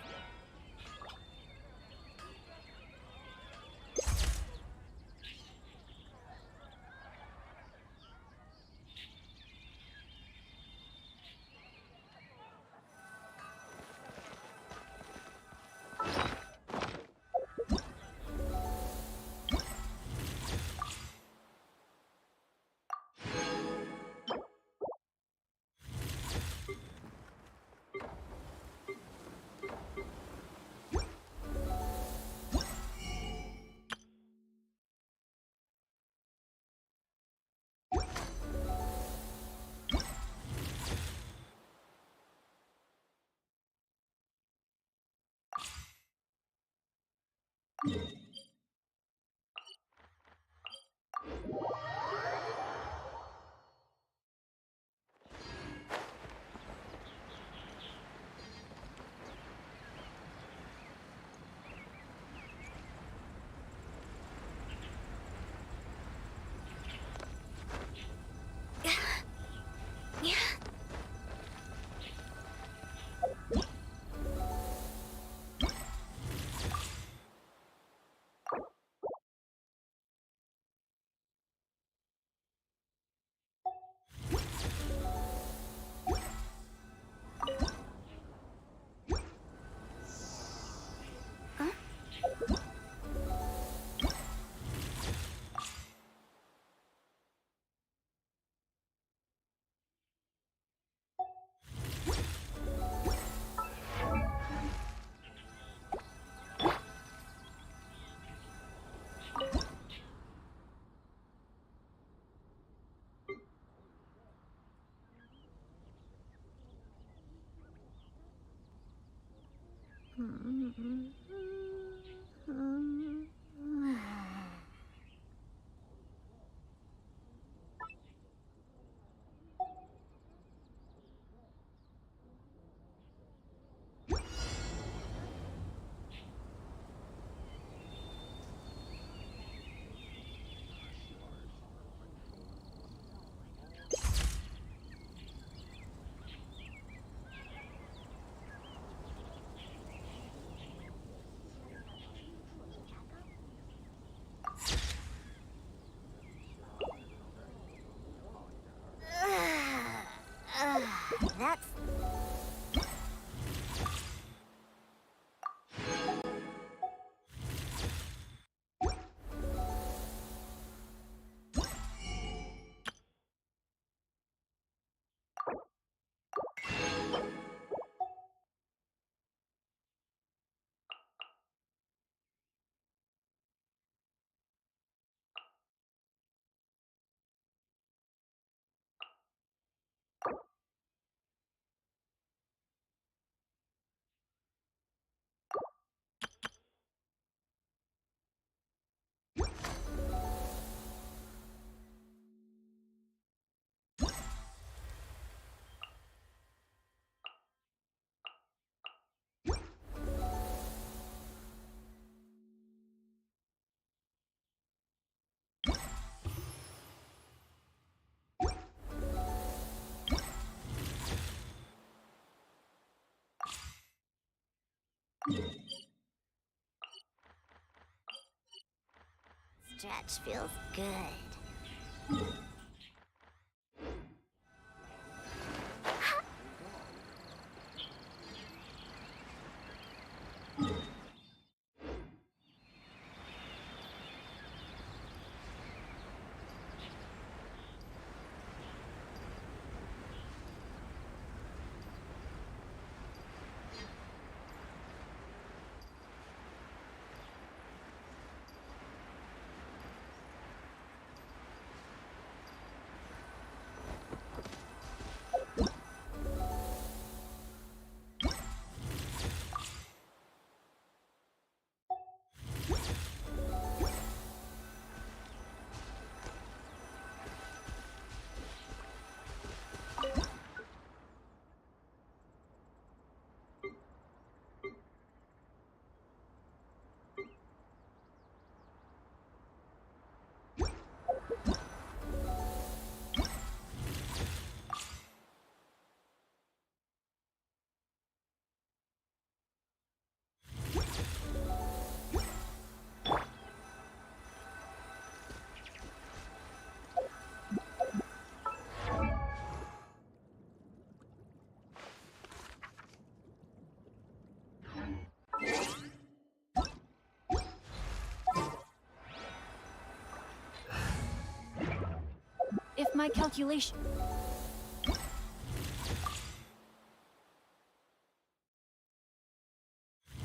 stretch feels good. If my calculation...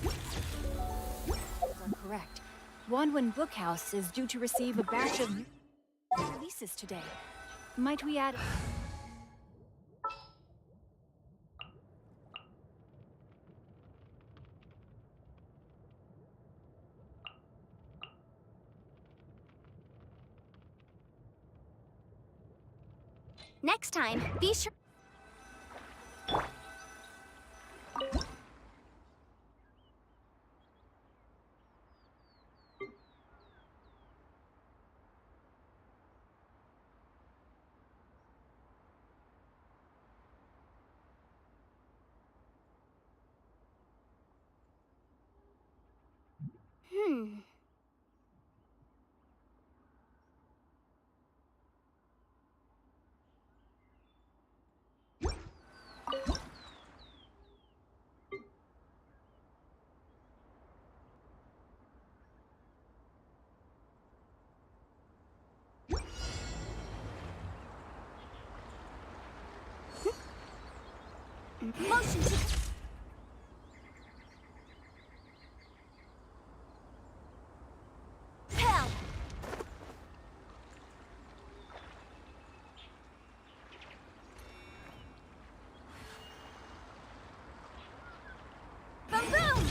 are correct, Wanwen Bookhouse is due to receive a batch of releases today. Might we add... Next time, be sure. Motion to... Hell! Boom boom!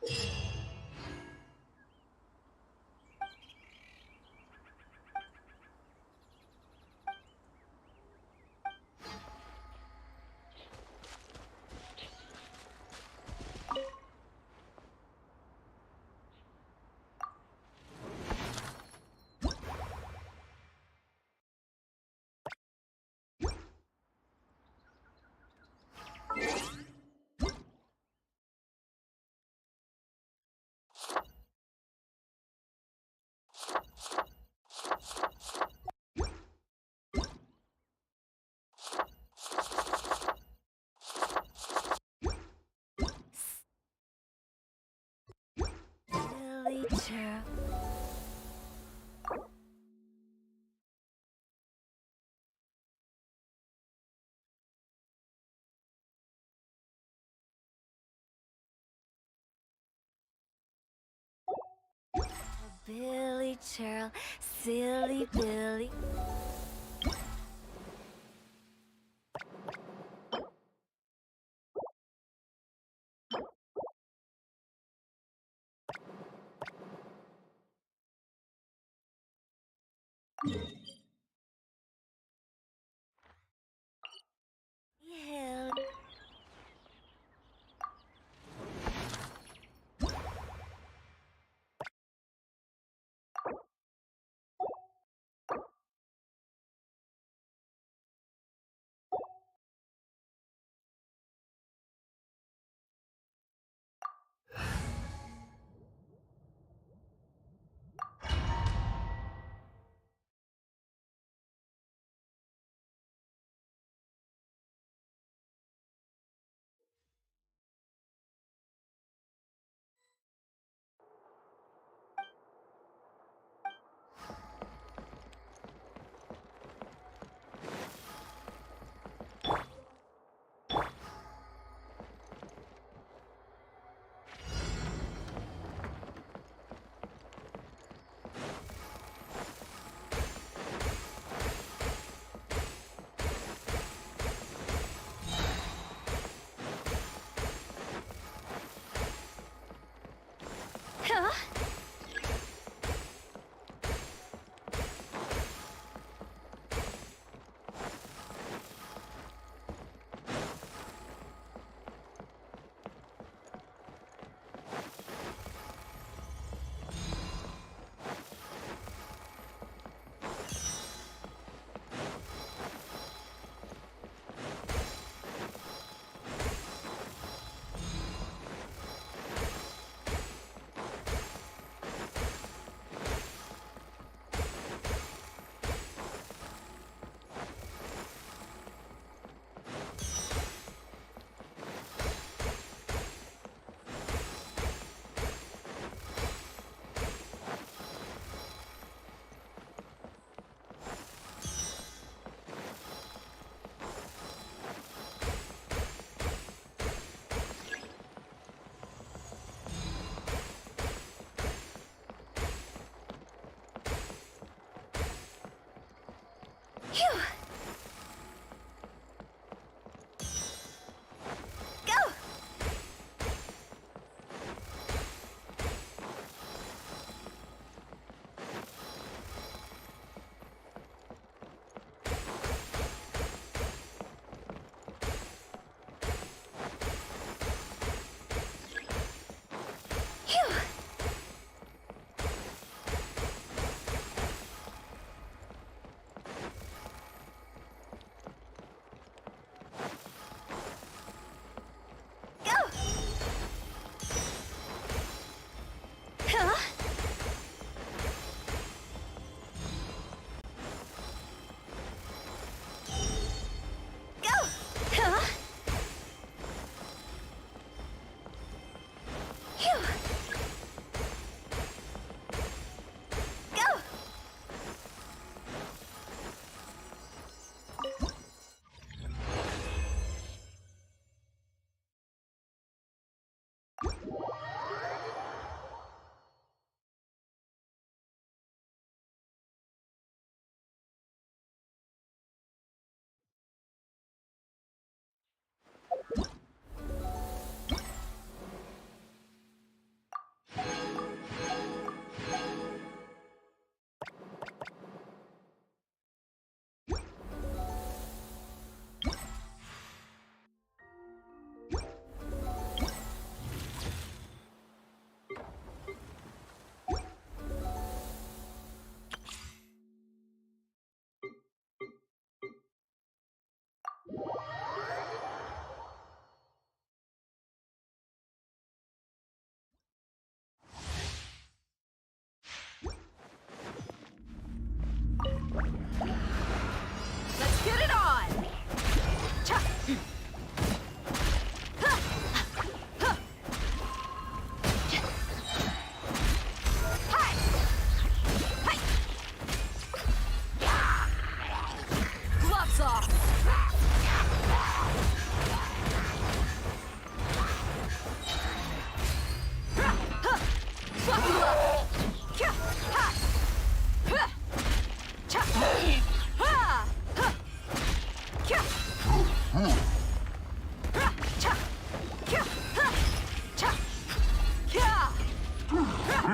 Silly chirp. Billy chirl, silly Billy. Hill. Huh? Phew! Go! Phew!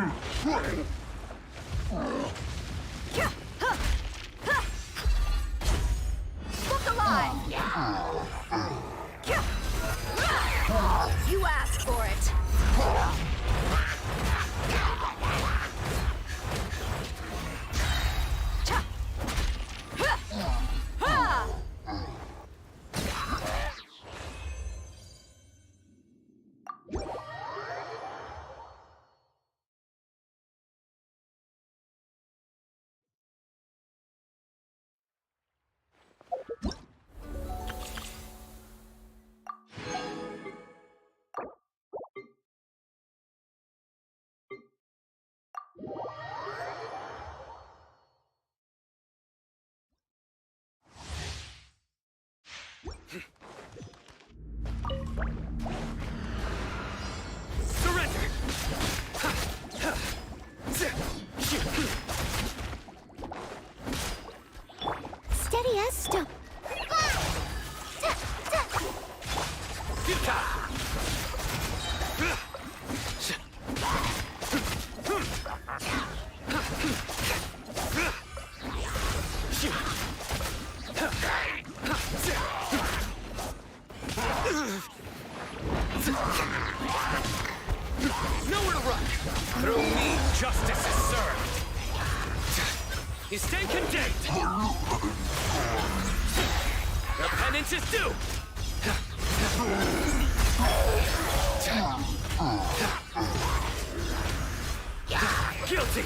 Look alive! You asked for it. Steady as stone. Nowhere to run! Through me, justice is served! You stand condemned! Your penance is due! Guilty!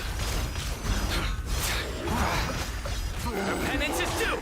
Your penance is due!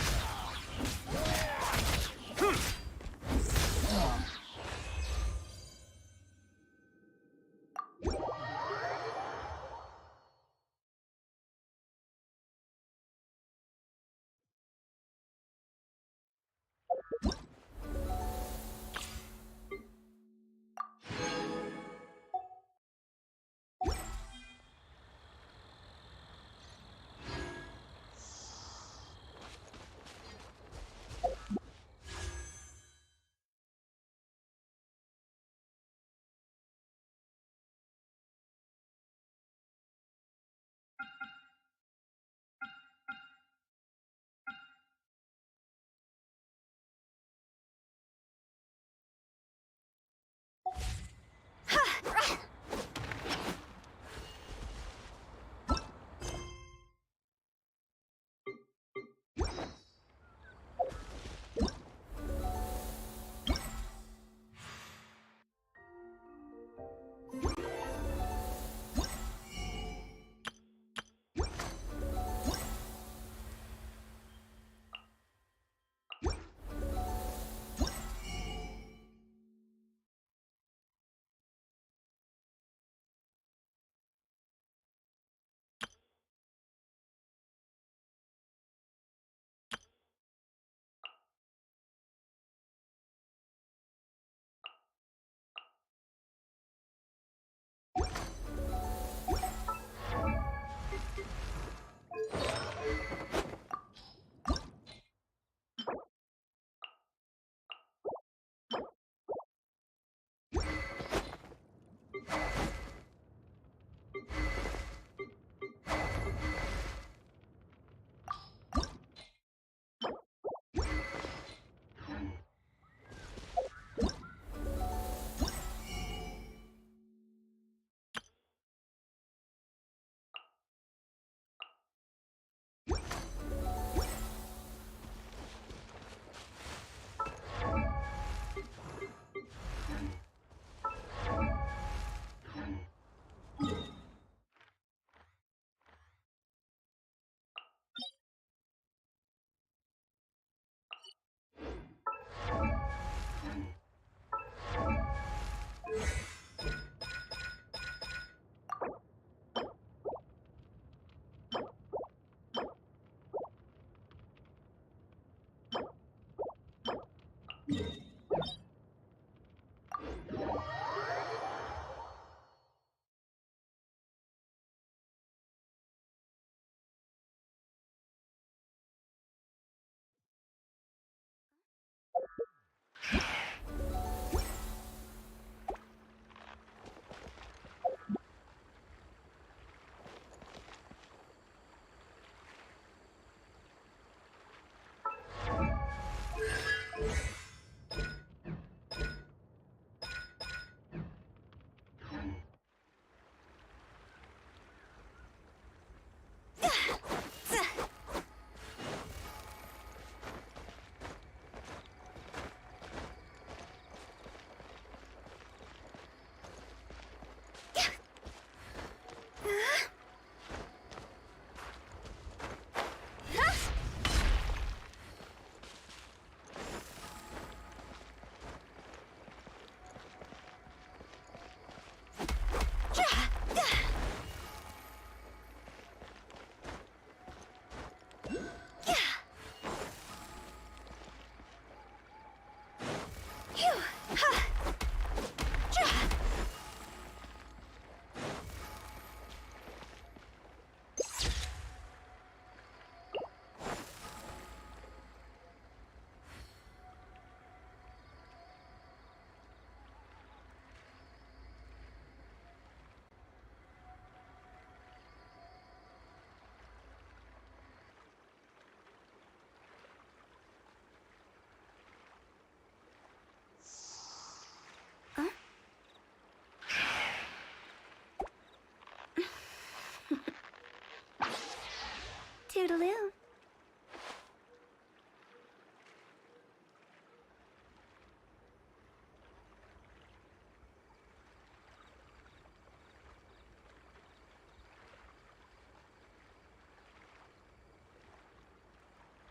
Toodaloo.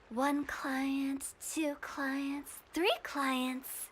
One client, two clients, three clients.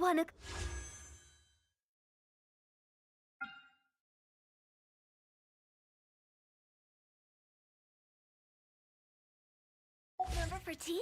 wanna... Number for tea?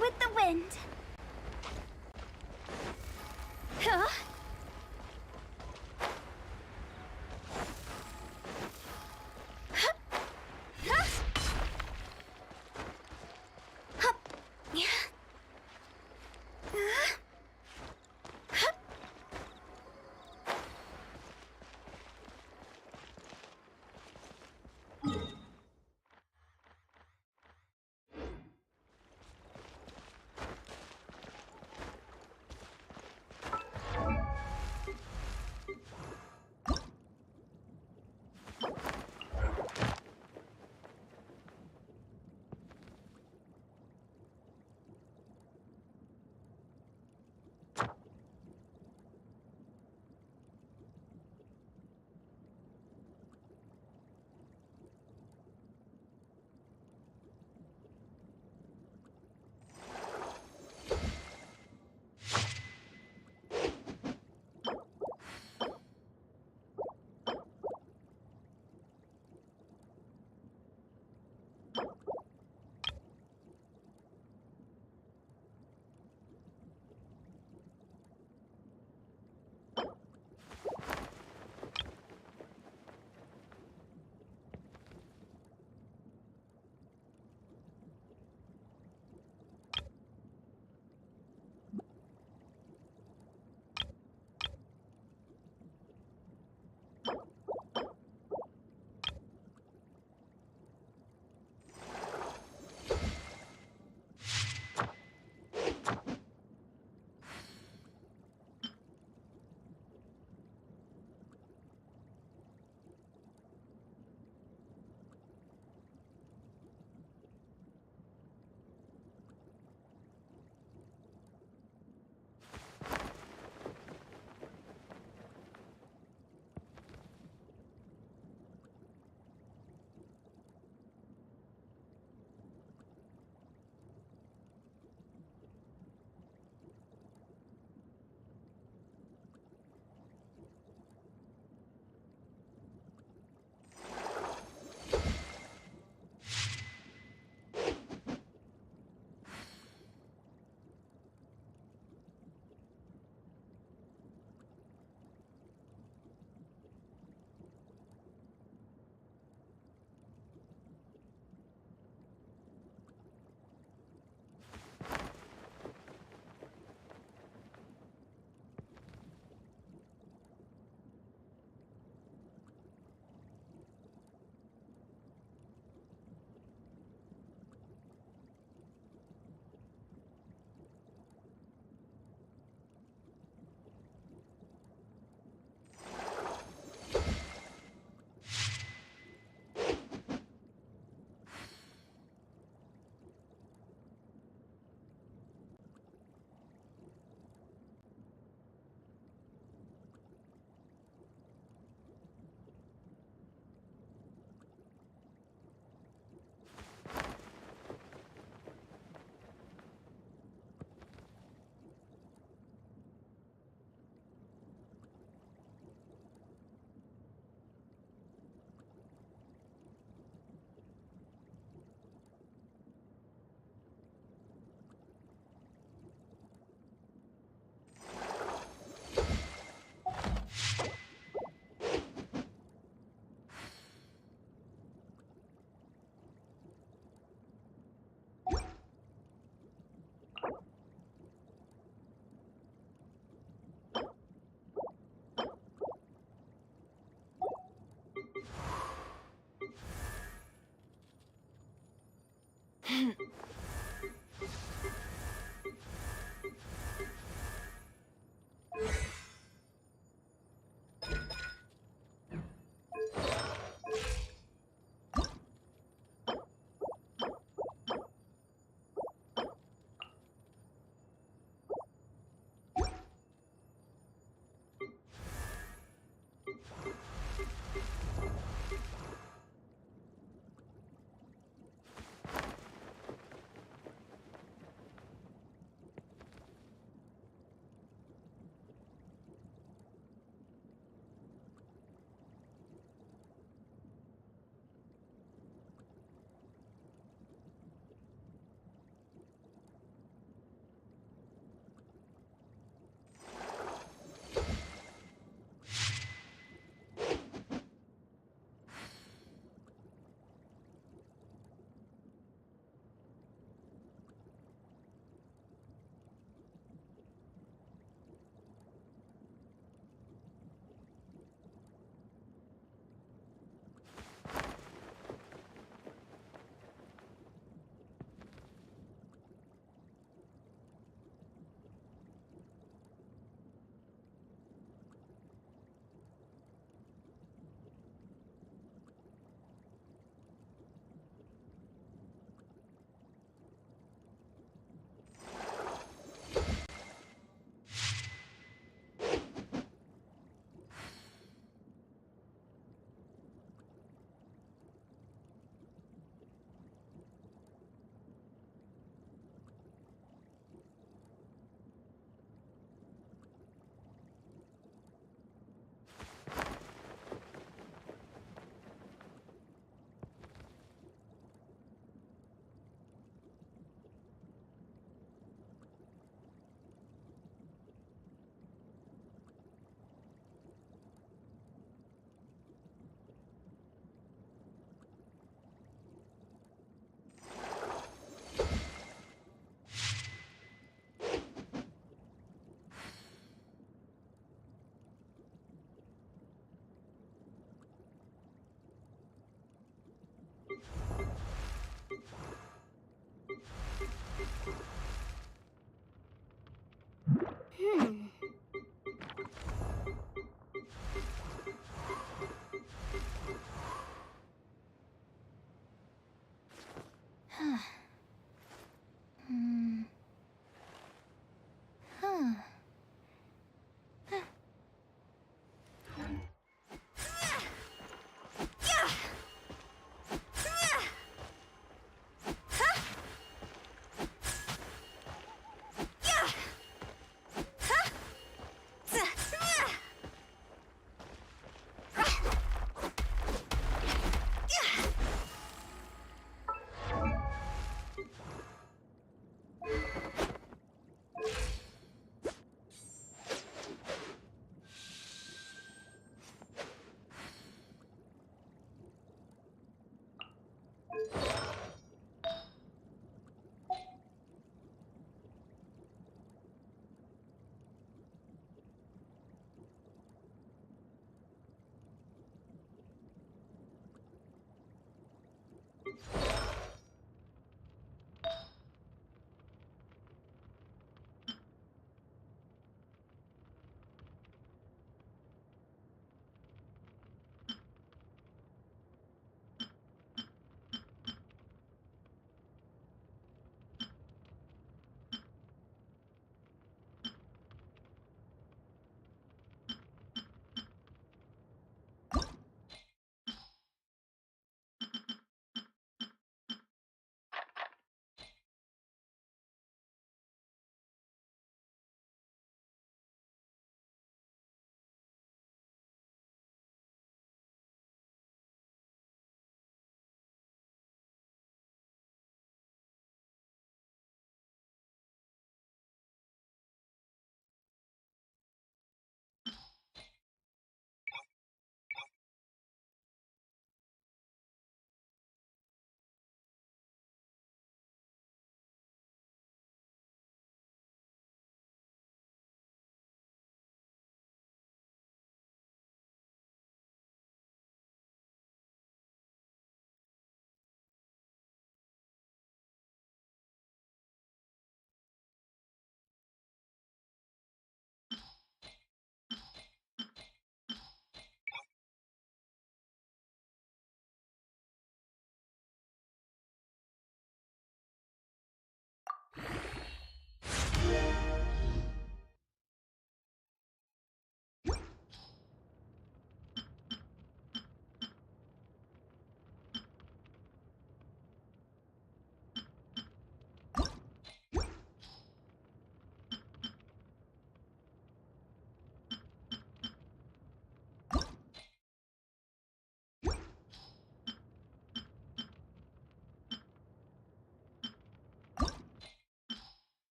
With the wind. Huh?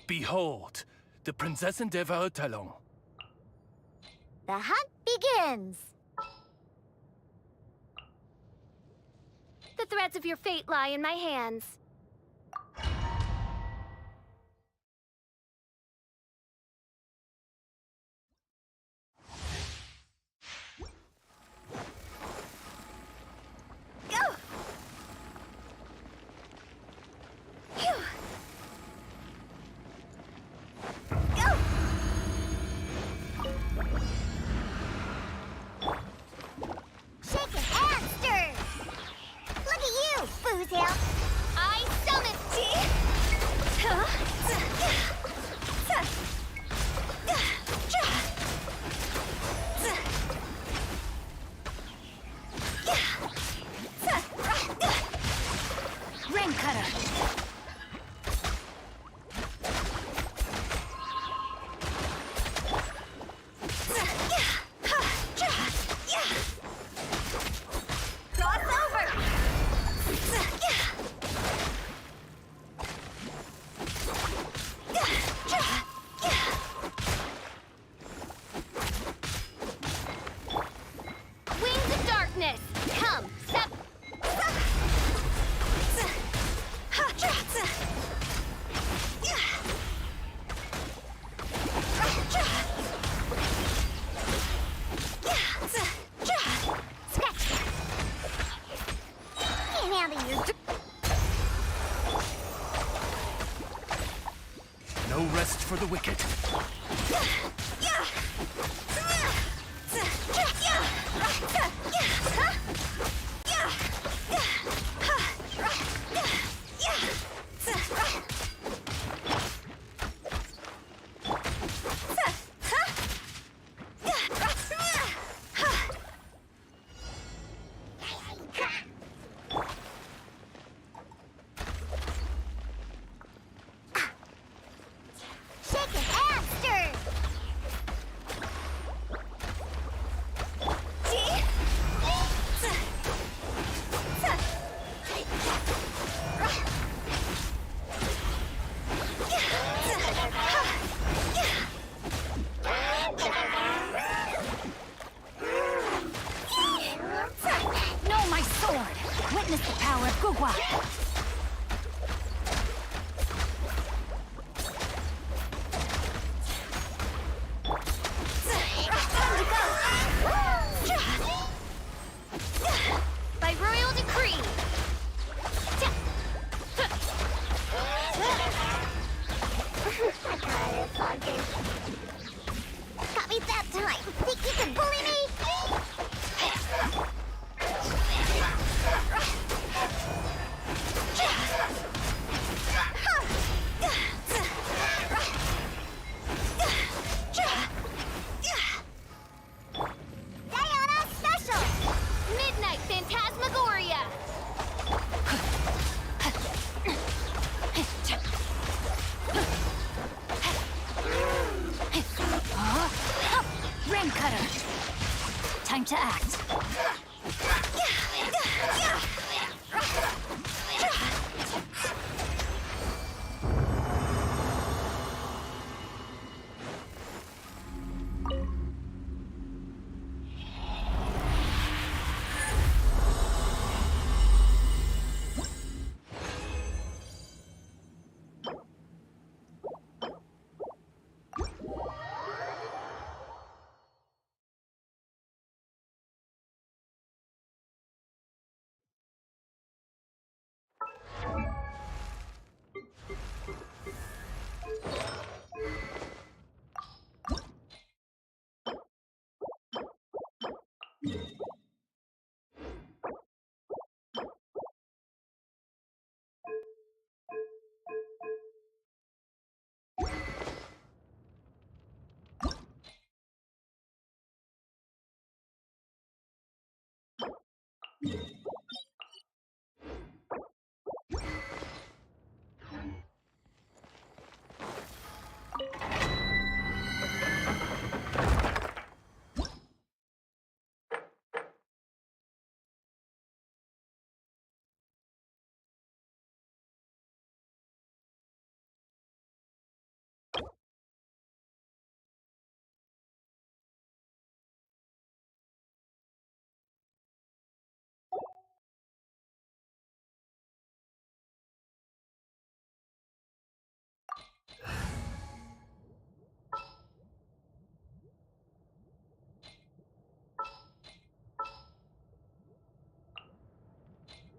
Behold, the Prinzessin der Talon. The hunt begins. The threads of your fate lie in my hands. Go! Phew! Go! Shake it and stir. Look at you, Foozle. I summon T. Rain cutter. Wings of darkness. Come, step. Can't handle your No rest for the wicked. Shake it and stir. Know my sword. Witness the power of Gugwa. By royal decree. Got me that time. Think you can bully me? Diana Special! Midnight Phantasmagoria. Rain cutter. Time to act.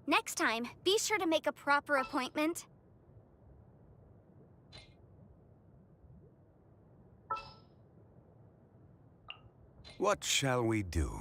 Next time, be sure to make a proper appointment. What shall we do?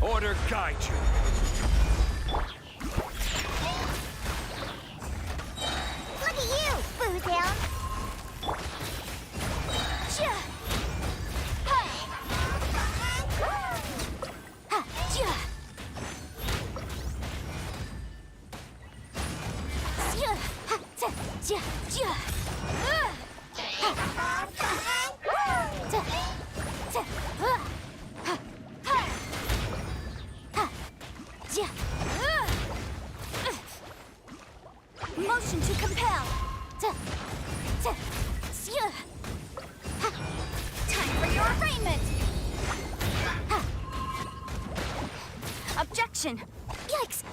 Order guide you. Look at you, Boozhound. Motion to compel. Time for your arraignment. Objection. Yikes.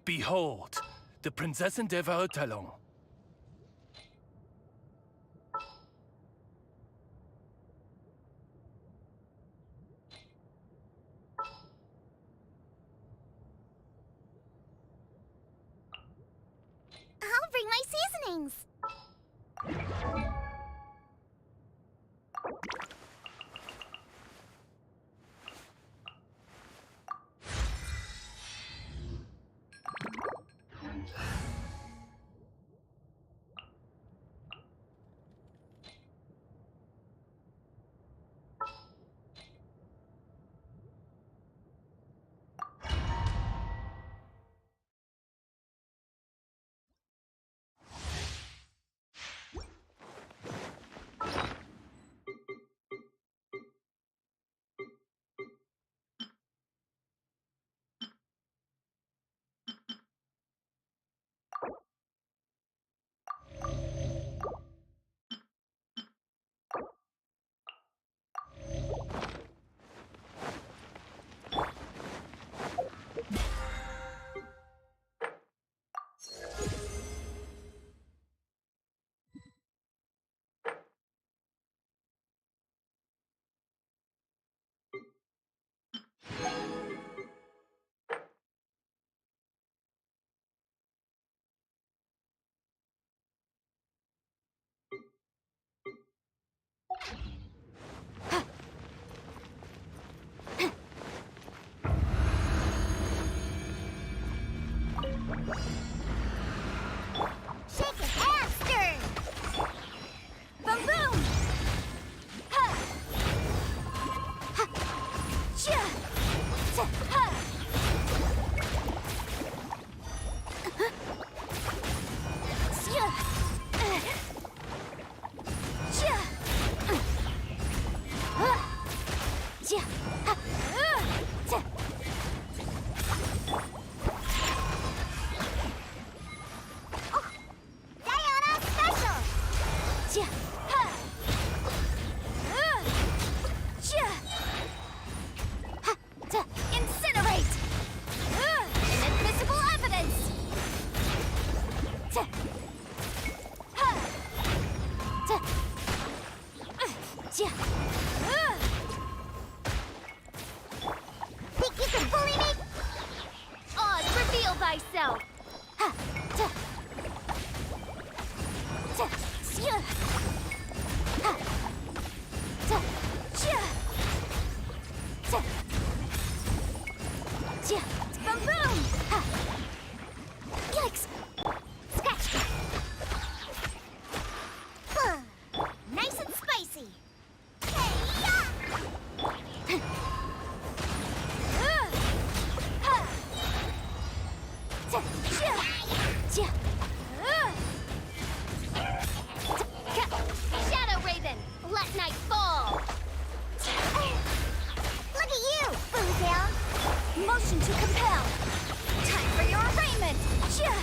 Behold, the Prinzessin der Verurteilung. I'll bring my seasonings. Shake it, hamster! Boom, boom! Ha! Ha! Chia! Cha! Ha! Chia! Chia! Chia! Ha! Cha! Diana Special! Chia! Ha! Chia! Ha! Ta! Incinerate! Inadmissible evidence! Ta! Ha! Ta! Chia! Think you can bully me? Oz, reveal thyself! Ha! Ta! Ta! Chia! Ha! Ta! Chia! Ta! Chia! Boom boom! Ha! Motion to compel. Time for your arraignment. Chia.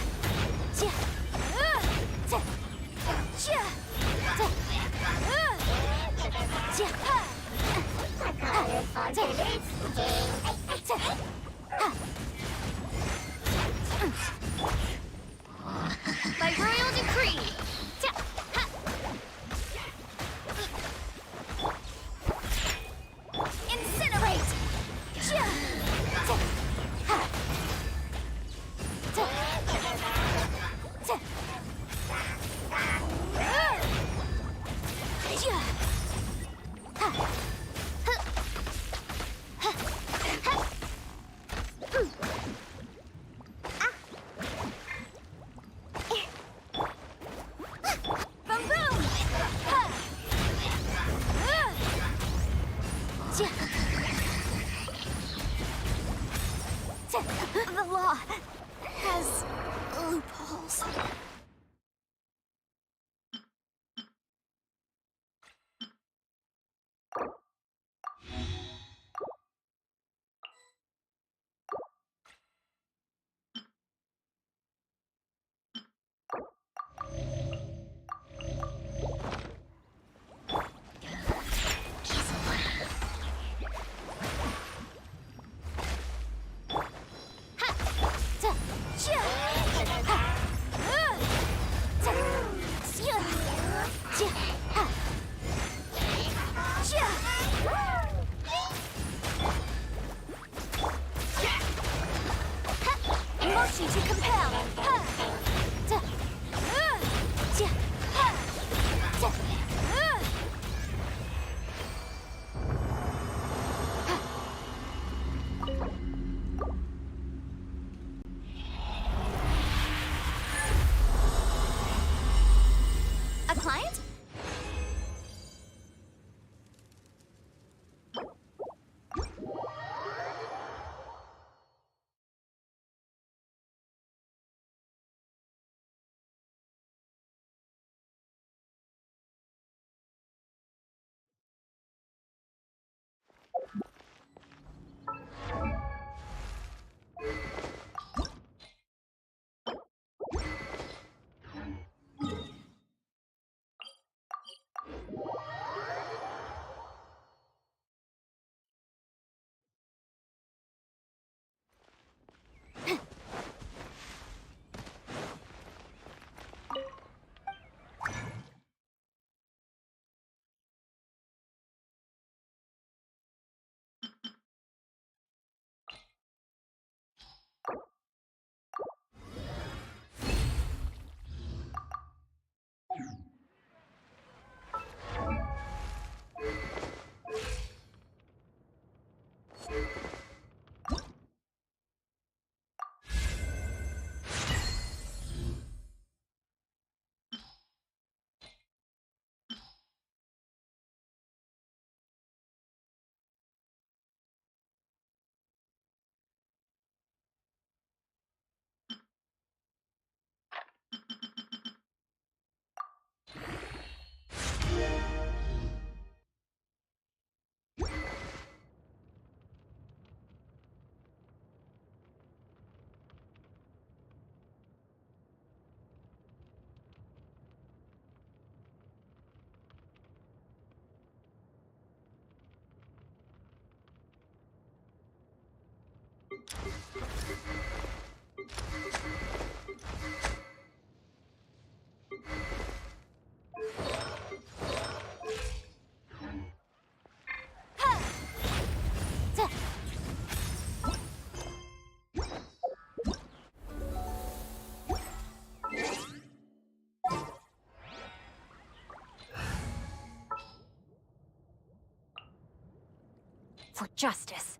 Chia. Chia. Chia. Chia. By royal decree. Incinerate. Boom boom. The law has loopholes. Motion to compel. A client? For justice.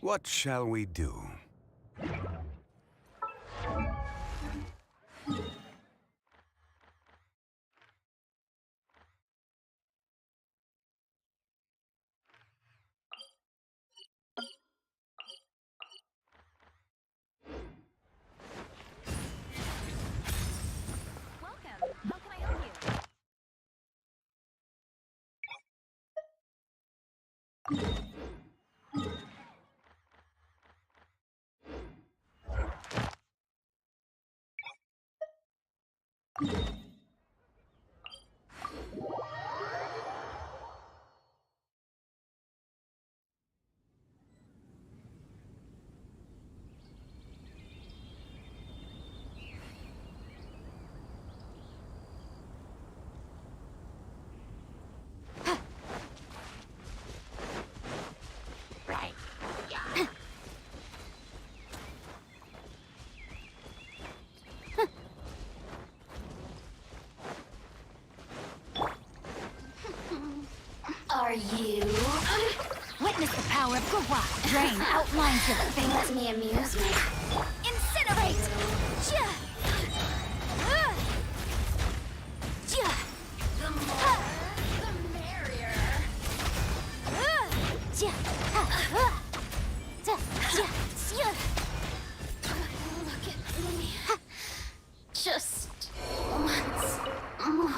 What shall we do? Are you? Witness the power of Gua. Drain outlines your fate. Let me amuse myself. Incinerate! Ja! Ja! The more, the merrier. Ja! Look at me. Just once more.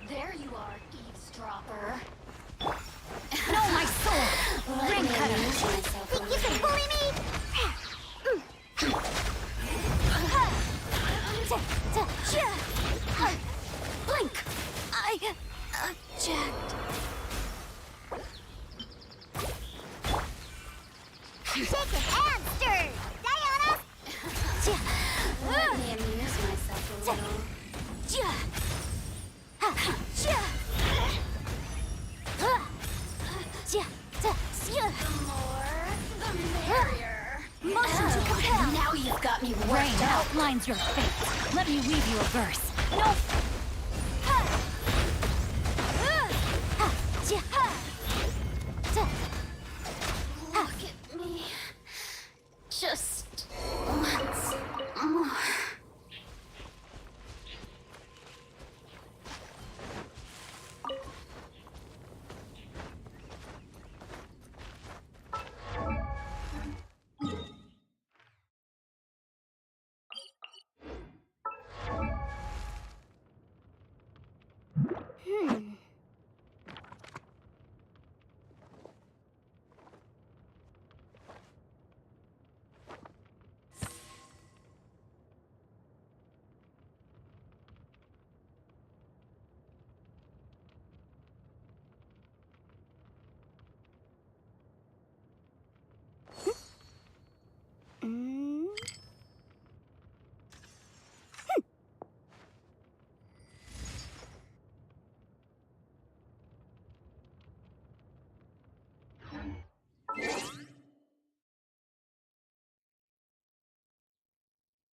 There you are, eavesdropper. Know my soul! Let Ring me cutter! amuse myself a Think you can bully me? Blink! I object. Shaken and stirred! Diana! Let me amuse myself a little. The more, the merrier. Motion to compel! Now you've got me Rain worked up. outlines your fate. Let me weave you a verse. No! Look at me. Just once more.